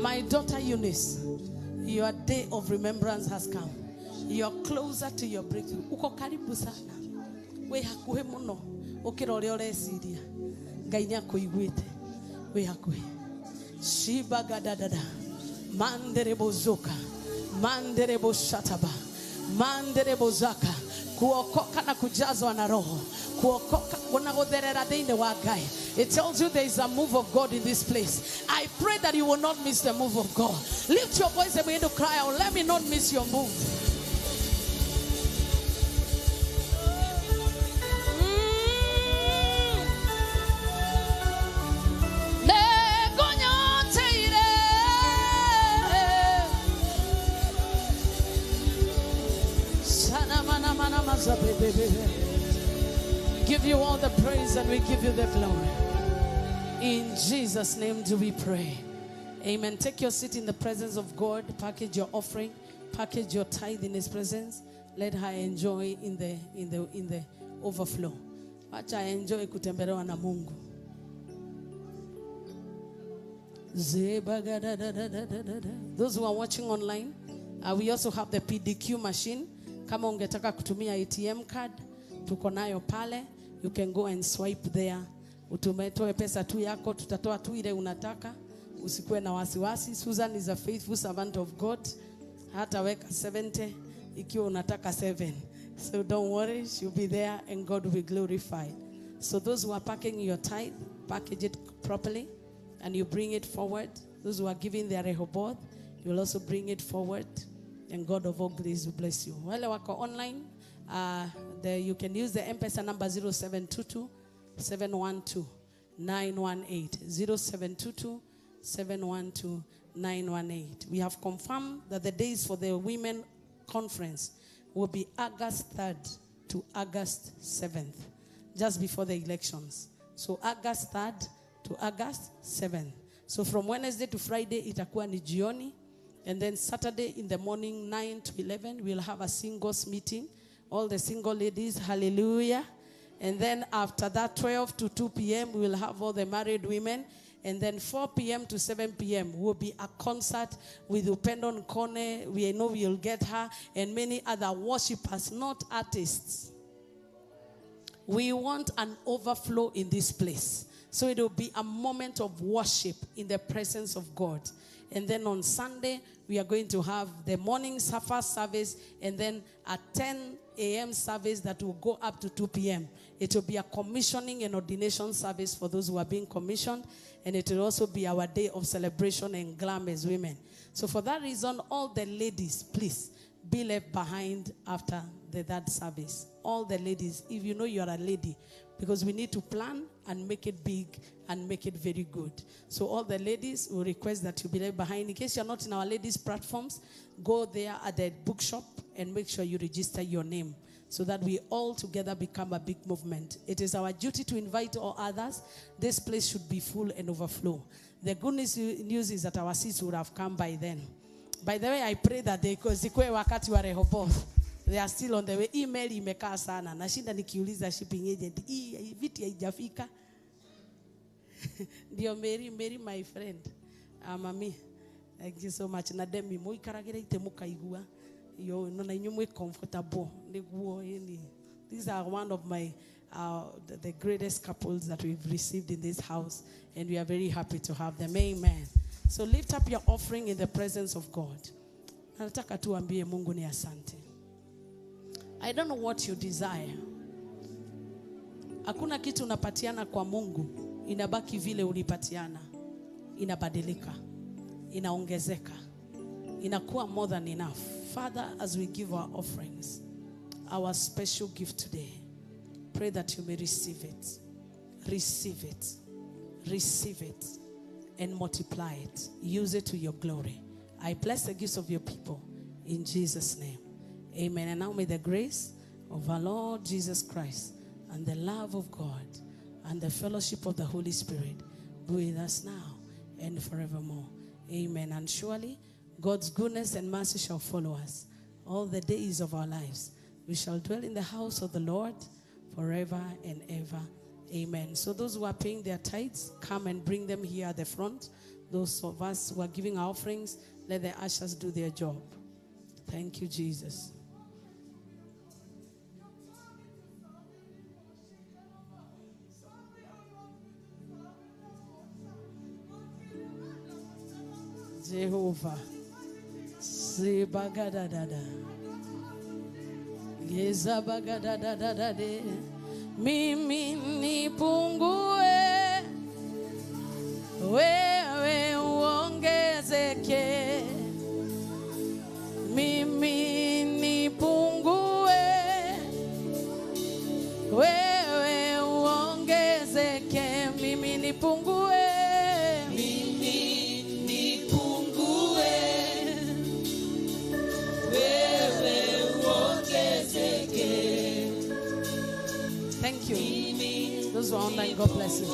S3: My daughter Eunice, your day of remembrance has come. You're closer to your breakthrough. Uko karibu sana. We hakuhe muno. Ukira ore oresiria. Ngai nyakuiguite. We hakuhe. Shiba gadadada. Manderebo zoka. Manderebo shataba. Manderebo zaka. Kuokoka na kujazwa na roho. Kuokoka kunagodherera deine wa Ngai. It tells you there is a move of God in this place. I pray that you will not miss the move of God. Lift your voice and begin to cry out. Let me not miss your move. Give you all the praise and we give you the glory. In Jesus' name do we pray. Amen. Take your seat in the presence of God. Package your offering. Package your tithe in His presence. Let her enjoy in the overflow. Wacha enjoy kutembelewa na Mungu. Those who are watching online, we also have the PDQ machine. Kama ungetaka kutumia ATM card, tuko nayo pale. You can go and swipe there. Utumetoe pesa tu yako, tutatoa tu ile unataka. Usikuwe na wasiwasi. Susan is a faithful servant of God. Hata weka 70 ikiwa unataka 7. So don't worry, she'll be there and God will be glorified. So those who are packing your tithe, package it properly and you bring it forward. Those who are giving their Rehoboth, you will also bring it forward. And God of all grace will bless you. Wale wako online, you can use the M-Pesa number 0722 712 918. 0722 712 918. We have confirmed that the days for the women conference will be August 3rd to August 7th, just before the elections. So August 3rd to August 7th. So from Wednesday to Friday, itakuwa ni jioni. And then Saturday in the morning, 9 to 11, we'll have a singles meeting. All the single ladies, hallelujah. And then after that, 12 to 2 p.m., we'll have all the married women. And then 4 p.m. to 7 p.m. will be a concert with Upendo Nkone. We know we'll get her and many other worshipers, not artists. We want an overflow in this place. So it will be a moment of worship in the presence of God. And then on Sunday, we are going to have the morning first service and then a 10 a.m. service that will go up to 2 p.m. It will be a commissioning and ordination service for those who are being commissioned. And it will also be our day of celebration and glam as women. So for that reason, all the ladies, please be left behind after that service. All the ladies, if you know you are a lady, because we need to plan and make it big and make it very good. So all the ladies will request that you be left behind. In case you're not in our ladies' platforms, go there at the bookshop and make sure you register your name so that we all together become a big movement. It is our duty to invite all others. This place should be full and overflow. The good news is that our seats would have come by then. By the way, I pray that zikuwe wakati wa Rehoboth. They are still on the way. Email imekaa sana. Nashinda nikiuliza shipping agent. Viti haijafika. Ndio Mary my friend. Mami. Thank you so much. Na demi mo ikaragire ite mukaigua. Yo no na inyu comfortable. These are one of my the greatest couples that we've received in this house, and we are very happy to have them. Amen. So lift up your offering in the presence of God. Nataka tuambie Mungu ni asante. I don't know what you desire. Hakuna kitu unapatiana kwa Mungu inabaki vile ulipatiana. Inabadilika. inaongezeka, inakuwa more than enough. Father, as we give our offerings, our special gift today, pray that you may receive it. Receive it. Receive it. And multiply it. Use it to your glory. I bless the gifts of your people in Jesus' name. Amen. And now may the grace of our Lord Jesus Christ and the love of God and the fellowship of the Holy Spirit be with us now and forevermore. Amen. And surely God's goodness and mercy shall follow us all the days of our lives. We shall dwell in the house of the Lord forever and ever. Amen. So those who are paying their tithes, come and bring them here at the front. Those of us who are giving our offerings, let the ushers do their job. Thank you, Jesus. Jehovah. Sibagadadada. Gezabagadadadade. Mimi nipungue, wewe uongezeke. Mimi nipungue, wewe uongezeke. Mimi nipungue, wewe uongezeke. Thank you. Those who are online, God bless you.